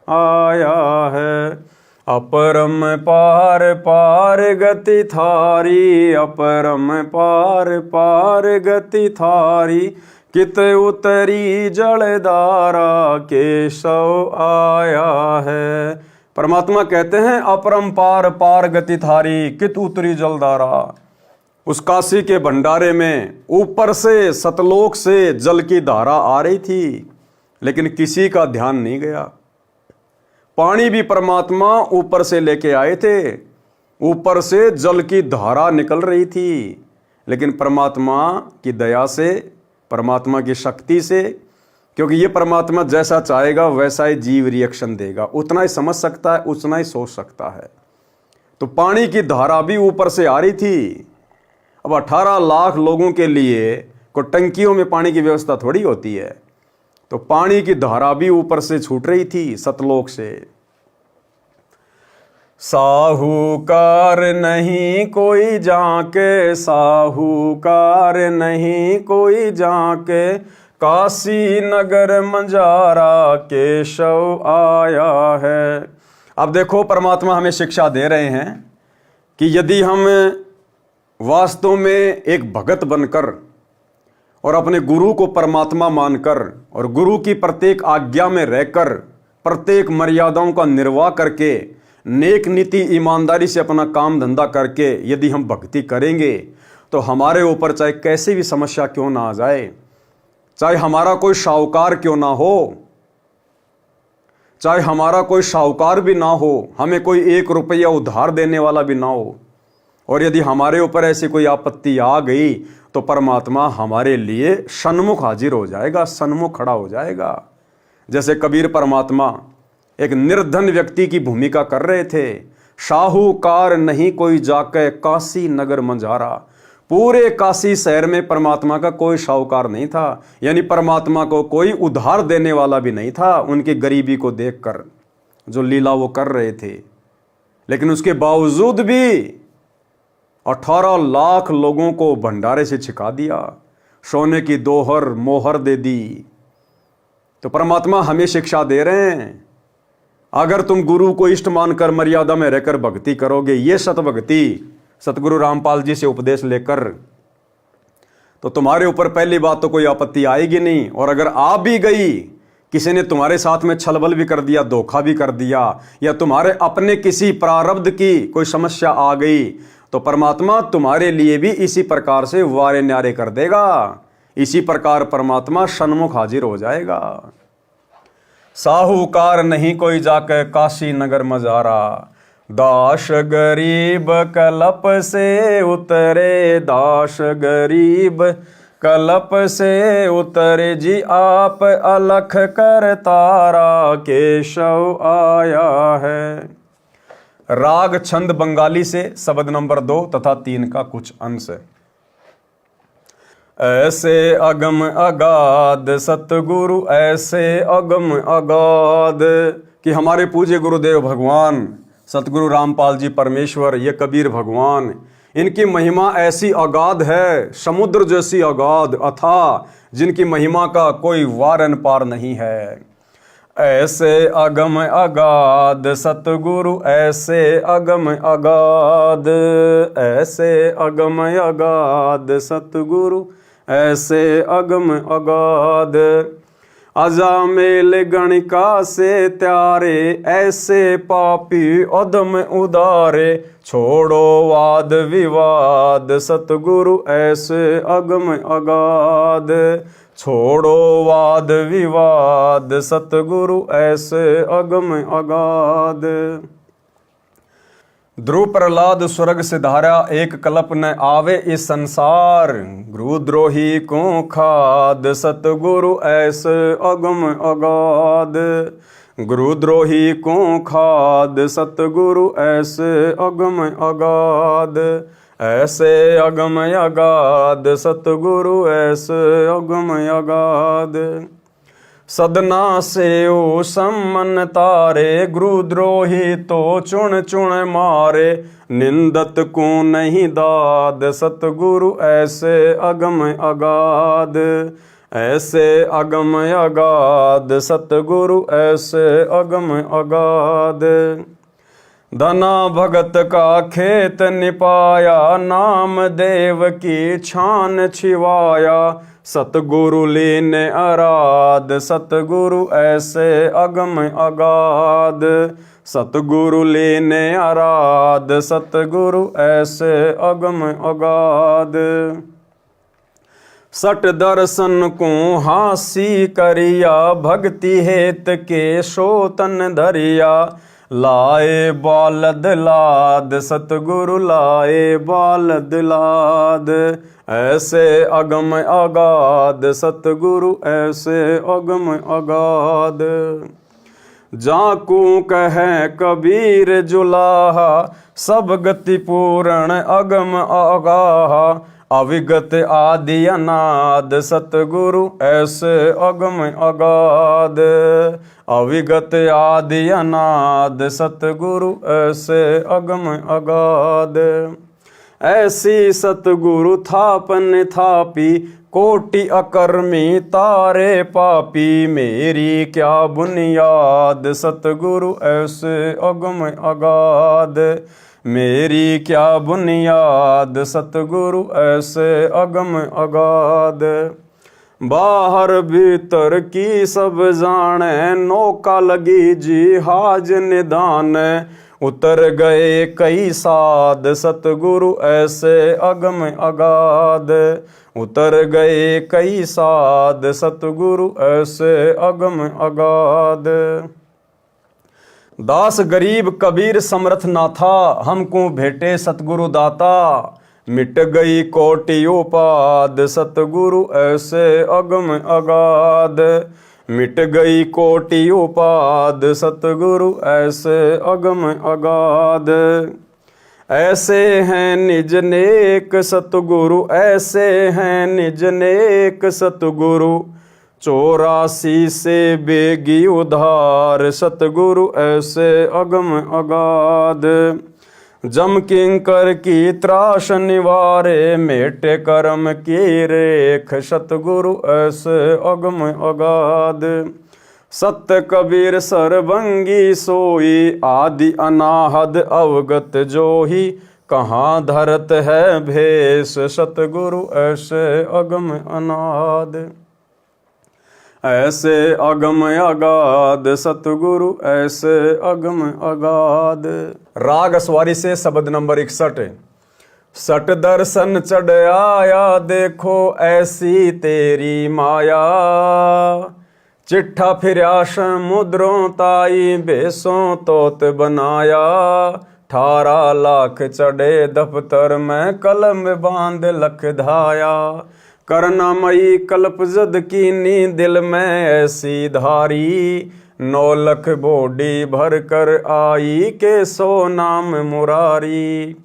आया है। अपरम पार पार गति थारी। अपरम पार पार गति थारी। कित उतरी जलधारा केशव आया है। परमात्मा कहते हैं अपरंपार पार गति थारी कित उतरी जलधारा। उस काशी के भंडारे में ऊपर से सतलोक से जल की धारा आ रही थी, लेकिन किसी का ध्यान नहीं गया। पानी भी परमात्मा ऊपर से लेके आए थे, ऊपर से जल की धारा निकल रही थी, लेकिन परमात्मा की दया से, परमात्मा की शक्ति से, क्योंकि ये परमात्मा जैसा चाहेगा वैसा ही जीव रिएक्शन देगा, उतना ही समझ सकता है, उतना ही सोच सकता है। तो पानी की धारा भी ऊपर से आ रही थी। अब 18 लाख लोगों के लिए को टंकियों में पानी की व्यवस्था थोड़ी होती है, तो पानी की धारा भी ऊपर से छूट रही थी सतलोक से। साहूकार नहीं कोई जाके, साहूकार नहीं कोई जाके, काशी नगर मंजारा केशव आया है। अब देखो परमात्मा हमें शिक्षा दे रहे हैं कि यदि हम वास्तव में एक भगत बनकर और अपने गुरु को परमात्मा मानकर और गुरु की प्रत्येक आज्ञा में रहकर प्रत्येक मर्यादाओं का निर्वाह करके नेक नीति ईमानदारी से अपना काम धंधा करके यदि हम भक्ति करेंगे, तो हमारे ऊपर चाहे कैसी भी समस्या क्यों ना आ जाए, चाहे हमारा कोई शाहूकार क्यों ना हो, चाहे हमारा कोई शाहूकार भी ना हो, हमें कोई 1 रुपया उधार देने वाला भी ना हो, और यदि हमारे ऊपर ऐसी कोई आपत्ति आ गई तो परमात्मा हमारे लिए सन्मुख हाजिर हो जाएगा, सन्मुख खड़ा हो जाएगा। जैसे कबीर परमात्मा एक निर्धन व्यक्ति की भूमिका कर रहे थे। साहूकार नहीं कोई जाके काशी नगर मंझारा। पूरे काशी शहर में परमात्मा का कोई साहूकार नहीं था, यानी परमात्मा को कोई उधार देने वाला भी नहीं था उनकी गरीबी को देखकर जो लीला वो कर रहे थे। लेकिन उसके बावजूद भी 18 लाख लोगों को भंडारे से छिका दिया, सोने की दोहर मोहर दे दी। तो परमात्मा हमें शिक्षा दे रहे हैं, अगर तुम गुरु को इष्ट मानकर मर्यादा में रहकर भक्ति करोगे, ये सत भक्ति सतगुरु रामपाल जी से उपदेश लेकर, तो तुम्हारे ऊपर पहली बात तो कोई आपत्ति आएगी नहीं। और अगर आ भी गई, किसी ने तुम्हारे साथ में छलबल भी कर दिया, धोखा भी कर दिया, या तुम्हारे अपने किसी प्रारब्ध की कोई समस्या आ गई, तो परमात्मा तुम्हारे लिए भी इसी प्रकार से वारे न्यारे कर देगा। इसी प्रकार परमात्मा सन्मुख हाजिर हो जाएगा। साहूकार नहीं कोई जाकर काशी नगर मजारा, दास गरीब कलप से उतरे, दास गरीब कलप से उतरे जी आप अलख कर तारा, केशव आया है। राग छंद बंगाली से शब्द नंबर 2 तथा 3 का कुछ अंश। ऐसे अगम अगाध सतगुरु, ऐसे अगम अगाध, कि हमारे पूज्य गुरुदेव भगवान सतगुरु रामपाल जी परमेश्वर, ये कबीर भगवान, इनकी महिमा ऐसी अगाध है, समुद्र जैसी अगाध अथाह, जिनकी महिमा का कोई वारन पार नहीं है। ऐसे अगम अगाध सतगुरु, ऐसे अगम अगाध, ऐसे अगम अगाध सतगुरु, ऐसे अगम अगाध, अजामेल गणिका से त्यारे, ऐसे पापी अदम उदारे, छोड़ो वाद विवाद सतगुरु, ऐसे अगम अगाध, छोड़ो वाद विवाद सतगुरु, ऐसे अगम अगाध। ध्रुव प्रहलाद स्वर्ग से धारा, एक कल्प न आवे इस संसार, गुरुद्रोही को खाद सतगुरु, ऐसे अगम अगाध, गुरुद्रोही को खाद सतगुरु, ऐसे अगम अगाध, ऐसे अगम अगाध सतगुरु, ऐसे अगम अगाध। सदना से ओ सम्मन तारे, गुरुद्रोही तो चुन चुन मारे, निंदत को नहीं दाद सतगुरु, ऐसे अगम अगाध, ऐसे अगम अगाध सतगुरु, ऐसे अगम अगाध। धना भगत का खेत निपाया, नाम देव की छान छिवाया, सतगुरु लीने आराध सतगुरु, ऐसे अगम अगाध, सतगुरु लीने आराध सतगुरु, ऐसे अगम अगाध। सट दर्शन को हासी करिया, भक्ति हेत के सोतन धरिया, लाए बालद लाद सतगुरु, लाए बालद लाद, ऐसे अगम अगाध सतगुरु, ऐसे अगम अगाध। जाकू कहे कबीर जुलाहा, सब गति पूर्ण अगम अगाहा, अविगत आदि अनाद सतगुरु, ऐसे अगम अगाध, अविगत आदि अनाद सतगुरु, ऐसे अगम अगाध। ऐसी सतगुरु थापन थापी, कोटि अकर्मी तारे पापी, मेरी क्या बुनियाद सतगुरु, ऐसे अगम अगाध, मेरी क्या बुनियाद सतगुरु, ऐसे अगम अगाध। बाहर भीतर की सब जाने, नौका लगी जी हाज निदान, उतर गए कई साध सतगुरु, ऐसे अगम अगाध, उतर गए कई साध सतगुरु, ऐसे अगम अगाध। दास गरीब कबीर समर्थ ना था, हमको भेटे सतगुरु दाता। मिट गई कोटि उपाद, सतगुरु ऐसे अगम अगाध। मिट गई कोटि उपाद, सतगुरु ऐसे अगम अगाध। ऐसे हैं निज नेक सतगुरु, ऐसे हैं निज नेक सतगुरु। 84 से बेगी उधार, सतगुरु ऐसे अगम अगाध। जम किंकर की त्रास निवारे, मेटे कर्म की रेख, सतगुरु ऐसे अगम अगाध। सत्य कबीर सरबंगी सोई, आदि अनाहद अवगत जोही। कहाँ धरत है भेष, सतगुरु ऐसे अगम अनाद। ऐसे अगम अगाध, सतगुरु ऐसे अगम अगाध। राग अस्वारी से शब्द नंबर 61। सट दर्शन चढ़ आया, देखो ऐसी तेरी माया। चिट्ठा फिर्या समुद्रों ताई, बेसों तोत बनाया। 18 लाख चढ़े दफ्तर में, कलम बांध लख धाया। करना मई कल्प जद कीनी, दिल में ऐसी धारी। 9 लख बोडी भर कर आई, के सो नाम मुरारी।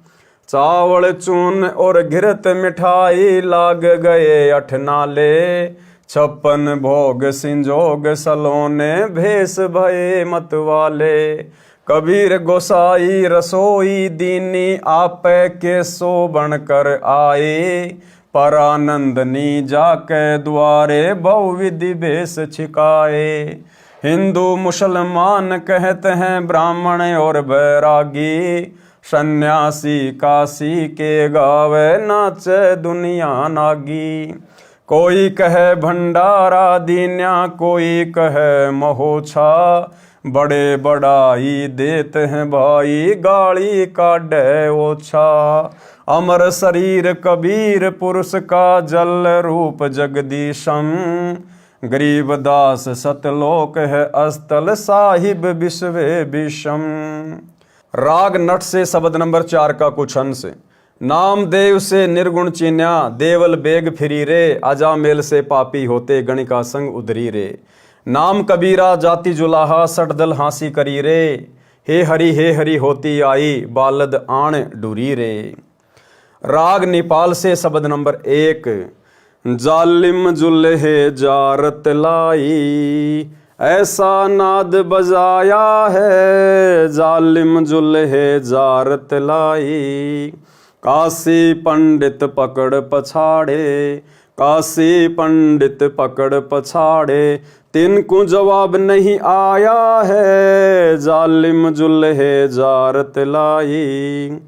चावल चून और घिरत मिठाई, लाग गए 8 नाले। 56 भोग सिंजोग सलोने, भेष भये मतवाले। कबीर गोसाई रसोई दीनी, आपे के सो बनकर आए। परानंदनी जाके द्वारे, बहुविधि भेष छिकाए। हिंदू मुसलमान कहते हैं ब्राह्मण और बैरागी। सन्यासी काशी के गावे, नाचे दुनिया नागी। कोई कहे भंडारा दीन्या, कोई कहे महोछा। बड़े बड़ाई देते हैं भाई, गाली काढ़े ओछा। अमर शरीर कबीर पुरुष का, जल रूप जगदीशम। गरीबदास सतलोक है अस्तल, साहिब विश्वे विषम। राग नट से शब्द नंबर 4 का कुछ अंश। नामदेव से निर्गुण चीन्या, देवल बेग फिरी रे। अजामेल से पापी होते, गणिका संग उधरी रे। नाम कबीरा जाति जुलाहा, सटदल हांसी करी रे। हे हरि होती आई, बालद आण डूरी रे। राग नेपाल से शब्द नंबर 1। जालिम जुल्हे जारत लाई, ऐसा नाद बजाया है। जालिम जुल्हे जारत लाई, काशी पंडित पकड़ पछाड़े। काशी पंडित पकड़ पछाड़े, तिनको जवाब नहीं आया है। जालिम जुल्हे जारत लाई,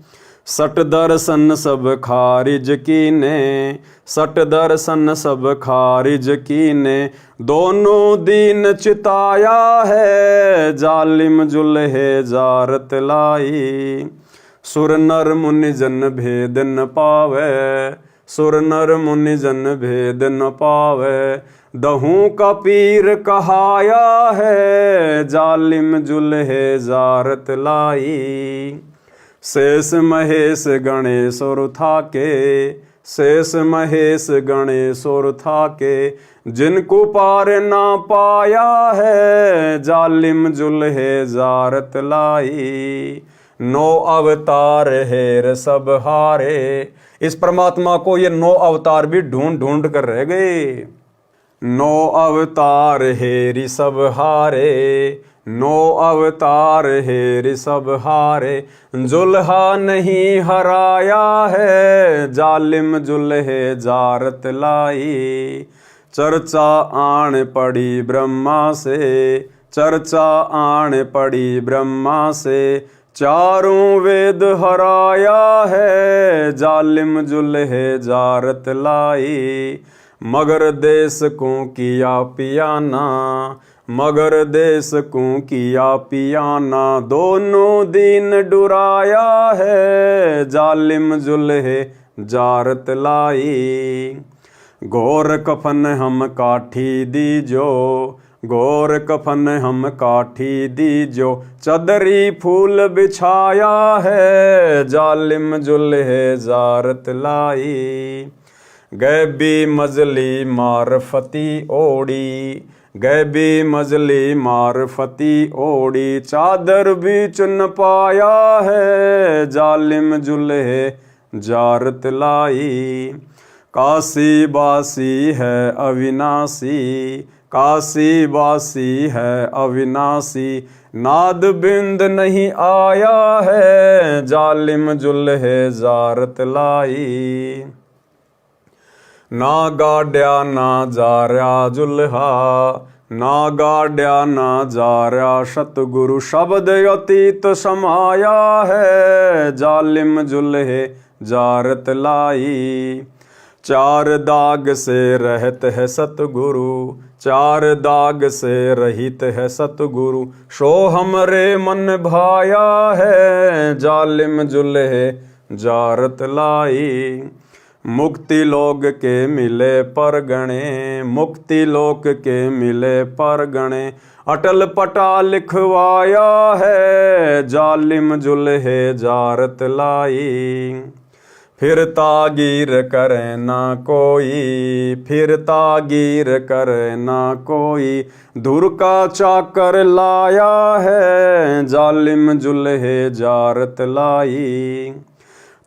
सट दर्शन सब खारिज कीने। सट दर्शन सब खारिज कीने, दोनों दीन चिताया है। जालिम जुल्हे जारत लाई, सुर नर मुनि जन भेद न पावे। सुर नर मुनि जन भेद न पावे, दहू का पीर कहाया है। जालिम जुल्हे जारत लाई, शेष महेश गणेश और थाके। शेष महेश गणेश और थाके, जिनको पार ना पाया है। जालिम जुल्हे जारत लाई, 9 अवतार हेर सब हारे। इस परमात्मा को ये 9 अवतार भी ढूंढ ढूंढ कर रह गए। 9 अवतार हेरी सब हारे। 9 अवतार हेरी सब हारे, जुल्हा नहीं हराया है। जालिम जुल्हे जारत लाई, चर्चा आन पड़ी ब्रह्मा से। चर्चा आन पड़ी ब्रह्मा से, चारों वेद हराया है। जालिम जुल्हे जारत लाई, मगर देश को किया पियाना। मगर देश को किया पियाना, दोनों दीन डुराया है। जालिम जुल्हे जारत लाई, घोर कफन हम काठी दीजो। गोर कफन हम काठी दीजो, चदरी फूल बिछाया है, जालिम जुल्हे जारत लाई। गैबी मजली मारफती ओढ़ी, गैबी मजली मारफती ओढ़ी, चादर भी चुन पाया है, जालिम जुल्हे जारत लाई। काशी बासी है अविनाशी, काशी बासी है अविनाशी, नाद बिंद नहीं आया है, जालिम जुल्हे जारत लाई। ना गाड्या ना जार्या जुल्हा, ना गाड्या ना जार्या सतगुरु, शब्द अतीत समाया है, जालिम जुल्हे जारत लाई। चार दाग से रहत है सतगुरु, चार दाग से रहित है सतगुरु, सो हमरे मन भाया है, जालिम जुल्हे जारत लाई। मुक्ति लोग के मिले परगणे, मुक्ति लोक के मिले परगणे, अटल पटा लिखवाया है, जालिम जुल्हे जारत लाई। फिर तागीर करे ना कोई, फिर तागीर करे ना कोई, धुर का चाकर लाया है, जालिम जुल्हे जारत लाई।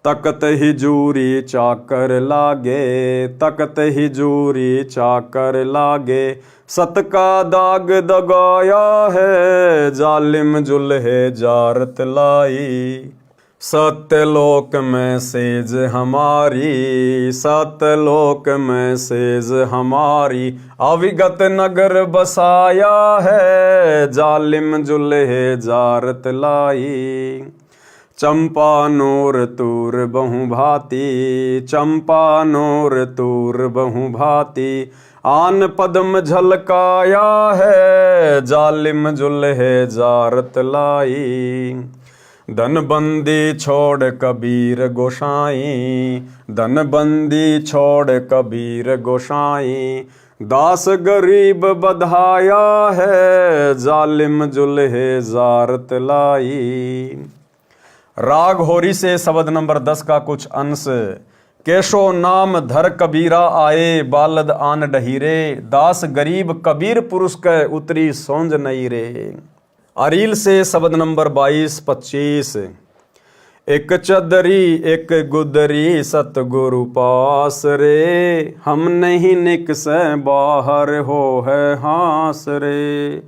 तकत ही जूरी चाकर लागे, तकत ही जूरी चाकर लागे, सत का दाग दगाया है, जालिम जुल्हे जारत लाई। सत्यलोक में सेज हमारी, सत्यलोक में सेज हमारी, अविगत नगर बसाया है, जालिम जुल्हे जारत लाई। चंपा नूर तूर बहु भांति, चंपा नूर तूर बहु भांति, आन पद्म झलकाया है, जालिम जुल्हे जारत लाई। धनबंदी छोड़ कबीर गोसाई, धनबंदी छोड़ कबीर गोसाई, दास गरीब बधाया है, जालिम जुल्हे जारत लाई। राग होरी से शब्द नंबर 10 का कुछ अंश। केशो नाम धर कबीरा आए, बालद आन डहीरे, दास गरीब कबीर पुरुष कै उतरी सोंज नहीं रे। अरील से शब्द नंबर 22-25। एक चदरी एक गुदरी सतगुरु पास रे, हम नहीं निकसे बाहर हो है हास रे।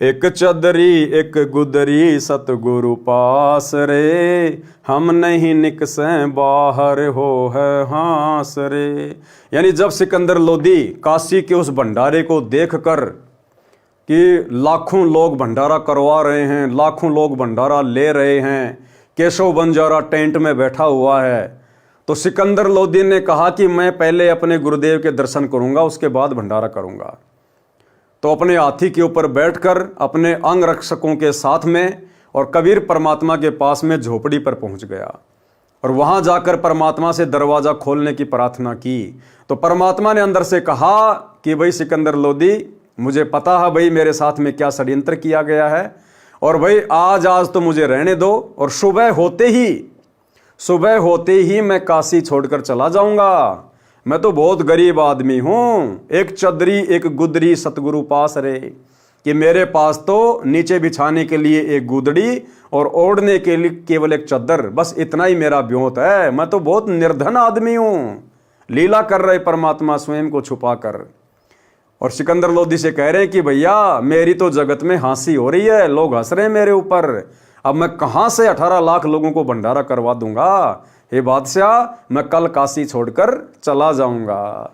एक चदरी एक गुदरी सतगुरु पास रे, हम नहीं निकसे बाहर हो है हास रे। यानी जब सिकंदर लोदी काशी के उस भंडारे को देखकर कि लाखों लोग भंडारा करवा रहे हैं, लाखों लोग भंडारा ले रहे हैं, केशव बंजारा टेंट में बैठा हुआ है, तो सिकंदर लोदी ने कहा कि मैं पहले अपने गुरुदेव के दर्शन करूंगा, उसके बाद भंडारा करूंगा। तो अपने हाथी के ऊपर बैठकर अपने अंग रक्षकों के साथ में और कबीर परमात्मा के पास में झोपड़ी पर पहुंच गया और वहां जाकर परमात्मा से दरवाजा खोलने की प्रार्थना की। तो परमात्मा ने अंदर से कहा कि भाई सिकंदर लोदी, मुझे पता है भाई मेरे साथ में क्या षड्यंत्र किया गया है, और भाई आज तो मुझे रहने दो, और सुबह होते ही मैं काशी छोड़कर चला जाऊंगा। मैं तो बहुत गरीब आदमी हूं, एक चदरी एक गुदरी सतगुरु पास रे, कि मेरे पास तो नीचे बिछाने के लिए एक गुदड़ी और ओढ़ने के लिए केवल एक चद्दर, बस इतना ही मेरा ब्योत है। मैं तो बहुत निर्धन आदमी हूं। लीला कर रहे परमात्मा स्वयं को छुपा कर, और सिकंदर लोदी से कह रहे हैं कि भैया मेरी तो जगत में हंसी हो रही है, लोग हंस रहे हैं मेरे ऊपर, अब मैं कहां से 18 लाख लोगों को भंडारा करवा दूंगा। हे बादशाह, मैं कल काशी छोड़कर चला जाऊंगा।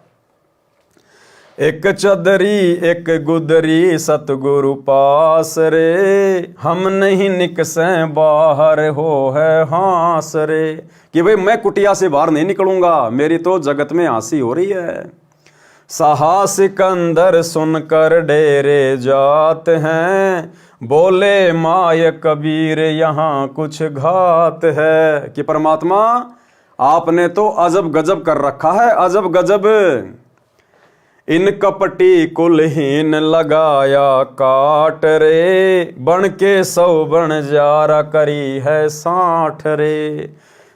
एक चदरी एक गुदरी सतगुरु पास रे, हम नहीं निकसे बाहर हो है हास रे। कि भाई मैं कुटिया से बाहर नहीं निकलूंगा, मेरी तो जगत में हंसी हो रही है। साहा सिकंदर सुनकर डेरे जात हैं, बोले माय कबीर यहाँ कुछ घात है। कि परमात्मा आपने तो अजब गजब कर रखा है, अजब गजब। इन कपटी कुलहीन लगाया काट रे, बन के 100 बन जारा करी है 60 रे।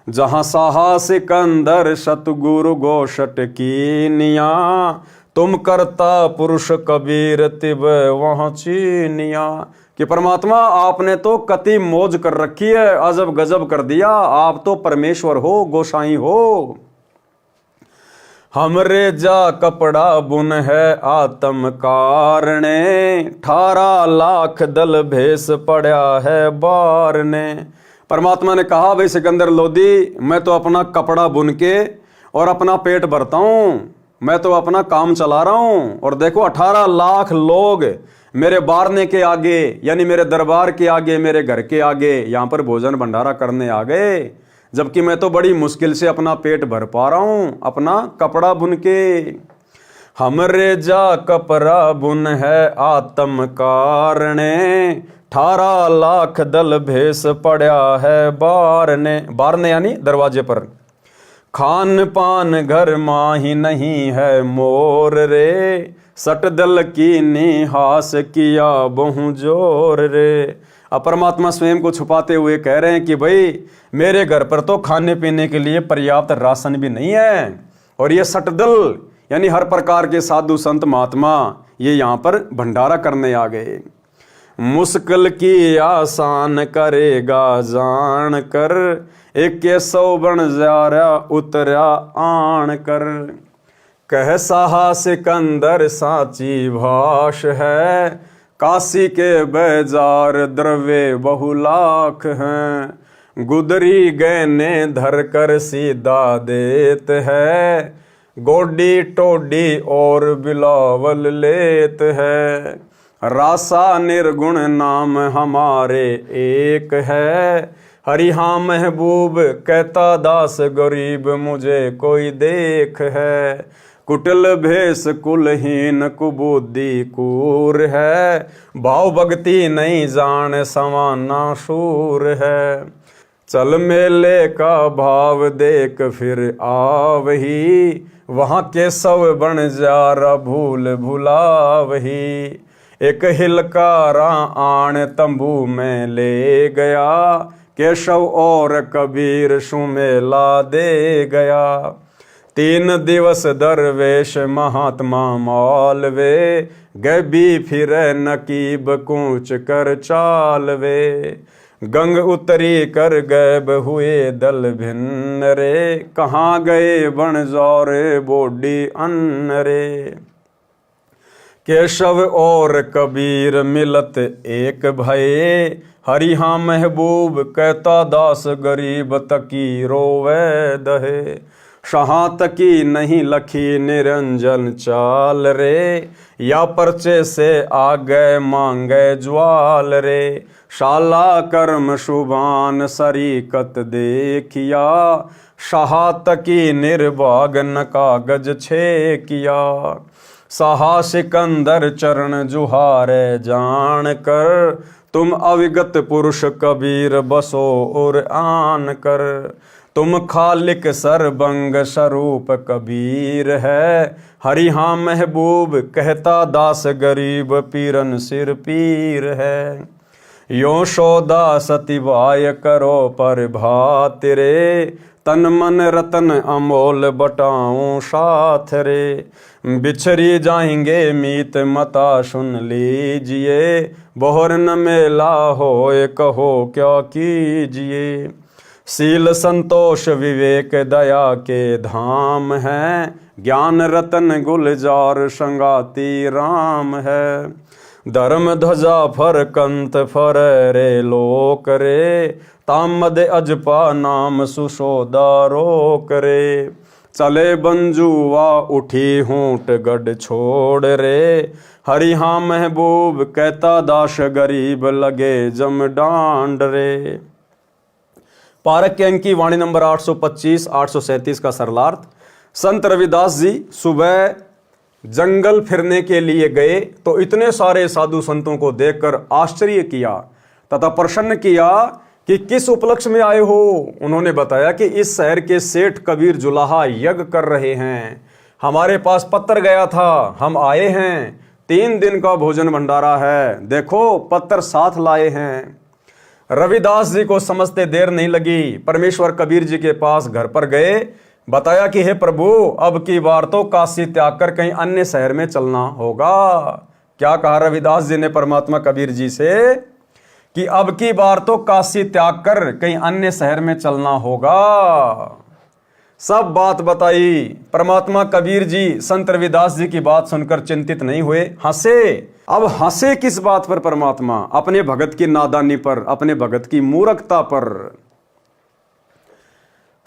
जहाँ साहा सिकंदर सतगुरु गोशट की निया, तुम करता पुरुष कबीर तिब वहाँ चीनिया। कि परमात्मा आपने तो कति मौज कर रखी है, अजब गजब कर दिया, आप तो परमेश्वर हो, गोसाई हो। हमरे जा कपड़ा बुन है आत्म कारणे, 18 लाख दल भेस पड़ा है बार ने। परमात्मा ने कहा, भाई सिकंदर लोदी, मैं तो अपना कपड़ा बुन के और अपना पेट भरता हूँ, मैं तो अपना काम चला रहा हूँ। और देखो 18 लाख लोग मेरे बारने के आगे, यानी मेरे दरबार के आगे, मेरे घर के आगे यहाँ पर भोजन भंडारा करने आ गए, जबकि मैं तो बड़ी मुश्किल से अपना पेट भर पा रहा हूँ अपना कपड़ा बुन के। हमरे जा कपड़ा बुन है आत्म कारणे, 18 लाख दल भेस पड़ा है बारने। बारने यानी दरवाजे पर। खान पान घर माही नहीं है मोर रे, सट दल की निहास किया बहु जोर रे। अब परमात्मा स्वयं को छुपाते हुए कह रहे हैं कि भाई मेरे घर पर तो खाने पीने के लिए पर्याप्त राशन भी नहीं है, और ये सटदल यानी हर प्रकार के साधु संत महात्मा ये यहाँ पर भंडारा करने आ गए। मुश्किल की आसान करेगा जान कर, 100 बन जारा उतरा आन कर। कह साहा सिकंदर साची भाष है, काशी के बाजार द्रव्य बहुलाख हैं। गुदरी गहने धर कर सीधा देत है, गोडी टोडी और बिलावल लेत है। रासा निर्गुण नाम हमारे एक है, हरिहा महबूब कहता दास गरीब मुझे कोई देख है। कुटिल भेष कुलहीन कुबुद्धि कूर है, भाव भक्ति नहीं जान समाना शूर है। चल मेले का भाव देख फिर आवही, वहाँ के 100 बन जारा भूल भुलावही। एक हिलकारा आण तंबू में ले गया, केशव और कबीर सुमेला दे गया। 3 दिवस दरवेश महात्मा मालवे, गबी फिर नकीब कूच कर चालवे। गंग उतरी कर गैब हुए दल भिन्न रे, कहाँ गए बनजौरे बोडी अन्न रे। केशव और कबीर मिलत एक भये, हरिहा महबूब कहता दास गरीब तकी रोवे दहे। शहाँ तकी नहीं लखी निरंजन चाल रे, या पर्चे से आ गए मांगे ज्वाल रे। शाला कर्म शुभान सरीकत देखिया, शहाँ तकी निर्भाग न कागज छे किया। साहा सिकंदर चरण जुहारे जान कर, तुम अविगत पुरुष कबीर बसो और आन कर। तुम खालिक सरबंग स्वरूप कबीर है, हरिहा महबूब कहता दास गरीब पीरन सिर पीर है। यो सौदा सतिवाय करो पर भात रे, तन मन रतन अमोल बटाऊं साथ रे। बिछरी जाएंगे मीत मता सुन लीजिए, बोहर न मेला होए कहो क्या कीजिए। शील संतोष विवेक दया के धाम है, ज्ञान रतन गुलजार संगाती राम है। धर्म ध्वजा फर कंत फर रे लोक रे, तामद अजपा नाम सुशोदा रोक रे। चले बंजुआ उठी हूट गढ़ छोड़ रे, हरिहा महबूब कहता दास गरीब लगे जम डांड रे। पारक के अंक की वाणी नंबर 825 837 का सरलार्थ। संत रविदास जी सुबह जंगल फिरने के लिए गए तो इतने सारे साधु संतों को देखकर आश्चर्य किया तथा प्रसन्न किया कि किस उपलक्ष्य में आए हो। उन्होंने बताया कि इस शहर के सेठ कबीर जुलाहा यज्ञ कर रहे हैं, हमारे पास पत्र गया था, हम आए हैं, 3 दिन का भोजन भंडारा है, देखो पत्र साथ लाए हैं। रविदास जी को समझते देर नहीं लगी। परमेश्वर कबीर जी के पास घर पर गए, बताया कि हे प्रभु, अब की बार तो काशी त्याग कर कहीं अन्य शहर में चलना होगा। क्या कहा रविदास जी ने परमात्मा कबीर जी से कि अब की बार तो काशी त्याग कर कहीं अन्य शहर में चलना होगा। सब बात बताई। परमात्मा कबीर जी संत रविदास जी की बात सुनकर चिंतित नहीं हुए, हंसे। अब हंसे किस बात पर परमात्मा? अपने भगत की नादानी पर, अपने भगत की मूर्खता पर।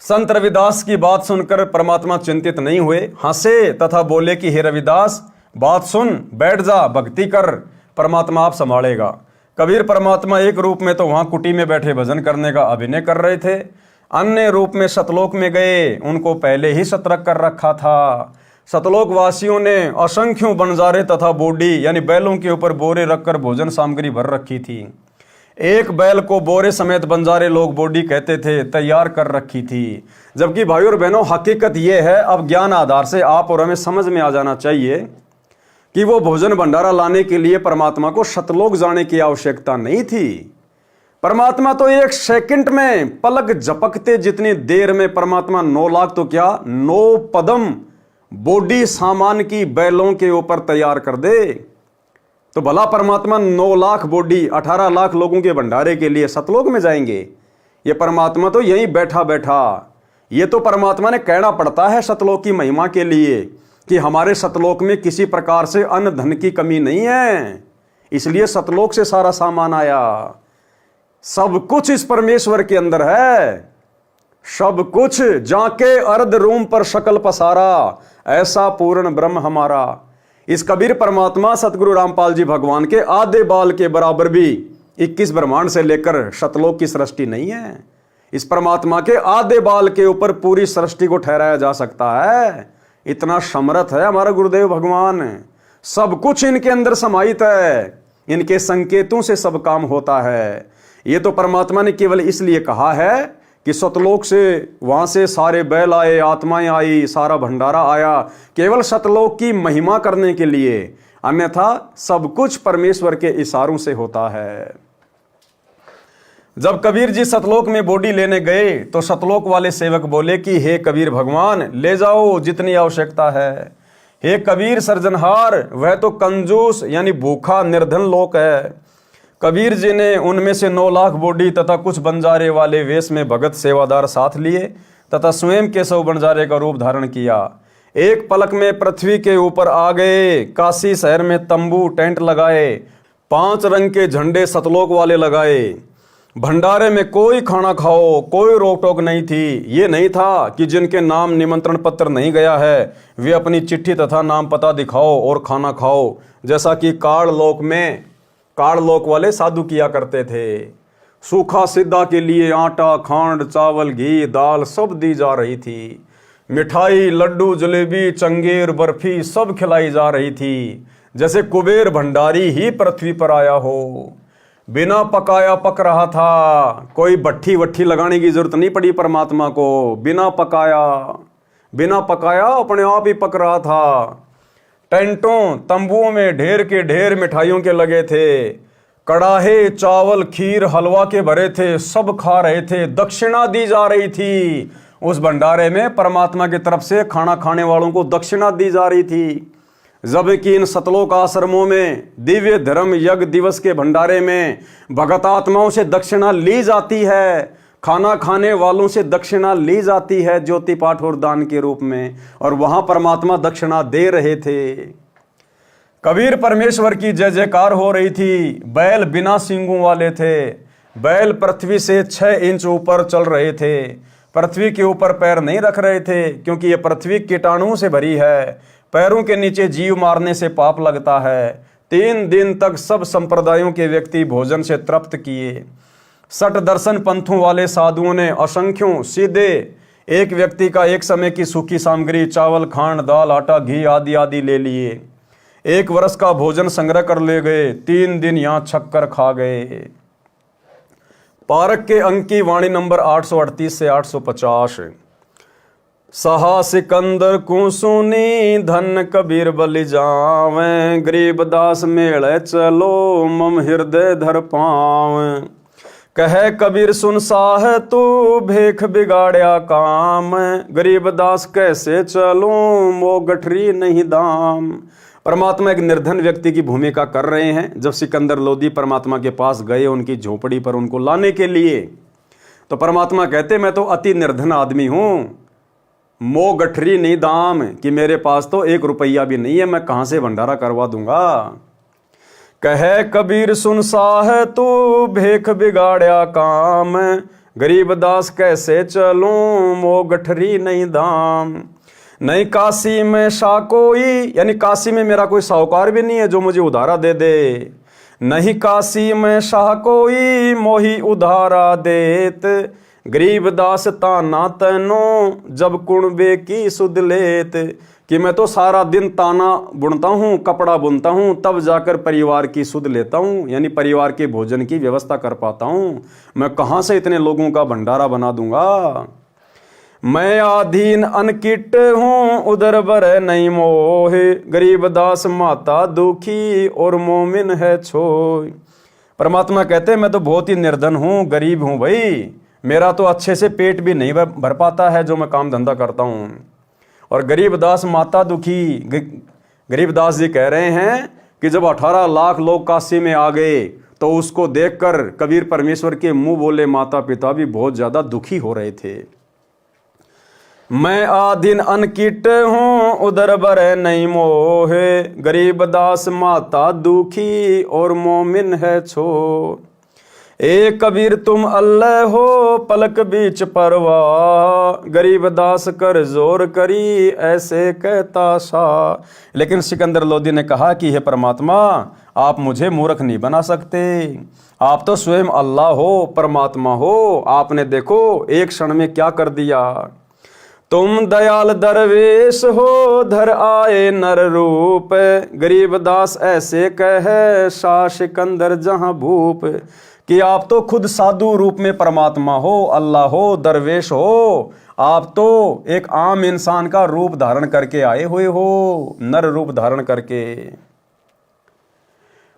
संत रविदास की बात सुनकर परमात्मा चिंतित नहीं हुए, हंसे तथा बोले कि हे रविदास, बात सुन, बैठ जा, भक्ति कर, परमात्मा आप संभालेगा। कबीर परमात्मा एक रूप में तो वहां कुटी में बैठे भजन करने का अभिनय कर रहे थे, अन्य रूप में सतलोक में गए, उनको पहले ही सतर्क कर रखा था। सतलोक वासियों ने असंख्यों बंजारे तथा बोडी यानी बैलों के ऊपर बोरे रखकर भोजन सामग्री भर रखी थी। एक बैल को बोरे समेत बंजारे लोग बोडी कहते थे, तैयार कर रखी थी। जबकि भाइयों और बहनों, हकीकत यह है, अब ज्ञान आधार से आप और हमें समझ में आ जाना चाहिए कि वो भोजन भंडारा लाने के लिए परमात्मा को सतलोक जाने की आवश्यकता नहीं थी। परमात्मा तो 1 सेकंड में, पलक झपकते जितनी देर में परमात्मा 9 लाख तो क्या 9 पदम बोडी सामान की बैलों के ऊपर तैयार कर दे। तो भला परमात्मा 9 लाख बोडी 18 लाख लोगों के भंडारे के लिए सतलोक में जाएंगे? ये परमात्मा तो यहीं बैठा बैठा, ये तो परमात्मा ने कहना पड़ता है सतलोक की महिमा के लिए कि हमारे सतलोक में किसी प्रकार से अन्न धन की कमी नहीं है, इसलिए सतलोक से सारा सामान आया। सब कुछ इस परमेश्वर के अंदर है, सब कुछ। जाके अर्ध रूम पर शकल पसारा, ऐसा पूर्ण ब्रह्म हमारा। इस कबीर परमात्मा सतगुरु रामपाल जी भगवान के आधे बाल के बराबर भी 21 ब्रह्मांड से लेकर सतलोक की सृष्टि नहीं है। इस परमात्मा के आधे बाल के ऊपर पूरी सृष्टि को ठहराया जा सकता है। इतना समर्थ है हमारा गुरुदेव भगवान। सब कुछ इनके अंदर समाहित है, इनके संकेतों से सब काम होता है। ये तो परमात्मा ने केवल इसलिए कहा है कि सतलोक से, वहां से सारे बैल आए, आत्माएं आई, सारा भंडारा आया, केवल सतलोक की महिमा करने के लिए, अन्यथा सब कुछ परमेश्वर के इशारों से होता है। जब कबीर जी सतलोक में बोडी लेने गए तो सतलोक वाले सेवक बोले कि हे कबीर भगवान, ले जाओ जितनी आवश्यकता है। हे कबीर सृजनहार, वह तो कंजूस यानी भूखा निर्धन लोक है। कबीर जी ने उनमें से 9 लाख बोडी तथा कुछ बंजारे वाले वेश में भगत सेवादार साथ लिए तथा स्वयं केशव बंजारे का रूप धारण किया। एक पलक में पृथ्वी के ऊपर आ गए। काशी शहर में तंबू टेंट लगाए, 5 रंग के झंडे सतलोक वाले लगाए। भंडारे में कोई खाना खाओ, कोई रोक टोक नहीं थी। ये नहीं था कि जिनके नाम निमंत्रण पत्र नहीं गया है वे अपनी चिट्ठी तथा नाम पता दिखाओ और खाना खाओ, जैसा कि काड़लोक वाले साधु किया करते थे। सूखा सिद्धा के लिए आटा, खांड, चावल, घी, दाल सब दी जा रही थी। मिठाई, लड्डू, जलेबी, चंगेर, बर्फी सब खिलाई जा रही थी, जैसे कुबेर भंडारी ही पृथ्वी पर आया हो। बिना पकाया पक रहा था, कोई भट्ठी वट्ठी लगाने की जरूरत नहीं पड़ी परमात्मा को। बिना पकाया अपने आप ही पक रहा था। टेंटों तंबुओं में ढेर के ढेर मिठाइयों के लगे थे। कड़ाहे, चावल, खीर, हलवा के भरे थे, सब खा रहे थे। दक्षिणा दी जा रही थी। उस भंडारे में परमात्मा की तरफ से खाना खाने वालों को दक्षिणा दी जा रही थी। जबकि इन सतलोक आश्रमों में दिव्य धर्म यज्ञ दिवस के भंडारे में भगत आत्माओं से दक्षिणा ली जाती है, खाना खाने वालों से दक्षिणा ली जाती है ज्योति पाठ और दान के रूप में, और वहां परमात्मा दक्षिणा दे रहे थे। कबीर परमेश्वर की जय जयकार हो रही थी। बैल बिना सींगों वाले थे। बैल पृथ्वी से 6 इंच ऊपर चल रहे थे। पृथ्वी के ऊपर पैर नहीं रख रहे थे, क्योंकि ये पृथ्वी कीटाणुओं से भरी है। पैरों के नीचे जीव मारने से पाप लगता है। 3 दिन तक सब संप्रदायों के व्यक्ति भोजन से तृप्त किए। 60 दर्शन पंथों वाले साधुओं ने असंख्यों सीधे एक व्यक्ति का एक समय की सूखी सामग्री, चावल, खांड, दाल, आटा, घी आदि आदि ले लिए। 1 वर्ष का भोजन संग्रह कर ले गए। 3 दिन यहां छक्कर खा गए। पारक के अंक की वाणी नंबर 838 से 850। सहा सिकंदर को सुनी धन कबीर बलि जावें, गरीबदास मेले चलो मम हृदय धर पावें। कहे कबीर सुन साह तू भेख बिगाड़या काम, गरीबदास कैसे चलूं मो गठरी नहीं दाम। परमात्मा एक निर्धन व्यक्ति की भूमिका कर रहे हैं। जब सिकंदर लोदी परमात्मा के पास गए उनकी झोपड़ी पर उनको लाने के लिए, तो परमात्मा कहते मैं तो अति निर्धन आदमी हूं, मो गठरी नहीं दाम, कि मेरे पास तो 1 रुपया भी नहीं है, मैं कहां से भंडारा करवा दूंगा। कहे कबीर सुन साह तू भेख बिगाड़या काम, गरीबदास कैसे चलूं मो गठरी नहीं दाम। नहीं काशी में शाह कोई, यानी काशी में मेरा कोई साहूकार भी नहीं है जो मुझे उधारा दे दे। नहीं काशी में शाह कोई मोही उधारा देत, गरीबदास ताना तैनो जब कुणबे की सुध लेत। कि मैं तो सारा दिन ताना बुनता हूँ, कपड़ा बुनता हूँ, तब जाकर परिवार की सुध लेता हूँ, यानी परिवार के भोजन की व्यवस्था कर पाता हूँ। मैं कहाँ से इतने लोगों का भंडारा बना दूंगा। मैं आधीन अनकिट हूँ उधर बर नहीं मोह, गरीबदास माता दुखी और मोमिन है छोय। परमात्मा कहते हैं मैं तो बहुत ही निर्धन हूँ, गरीब हूँ भाई, मेरा तो अच्छे से पेट भी नहीं भर पाता है जो मैं काम धंधा करता हूँ। और गरीबदास माता दुखी, गरीबदास जी कह रहे हैं कि जब 18 लाख लोग काशी में आ गए तो उसको देखकर कबीर परमेश्वर के मुंह बोले माता पिता भी बहुत ज्यादा दुखी हो रहे थे। मैं आधीन अनकिट हूँ उधर बर नहीं मोह, गरीबदास माता दुखी और मोमिन है छो। ए कबीर तुम अल्लाह हो पलक बीच परवाह, गरीबदास कर जोर करी ऐसे कहता सा। लेकिन सिकंदर लोदी ने कहा कि हे परमात्मा आप मुझे मूर्ख नहीं बना सकते, आप तो स्वयं अल्लाह हो, परमात्मा हो, आपने देखो एक क्षण में क्या कर दिया। तुम दयाल दरवेश हो धर आए नर रूप, गरीबदास ऐसे कहे शाह सिकंदर जहां भूप। कि आप तो खुद साधु रूप में परमात्मा हो, अल्लाह हो, दरवेश हो, आप तो एक आम इंसान का रूप धारण करके आए हुए हो, नर रूप धारण करके।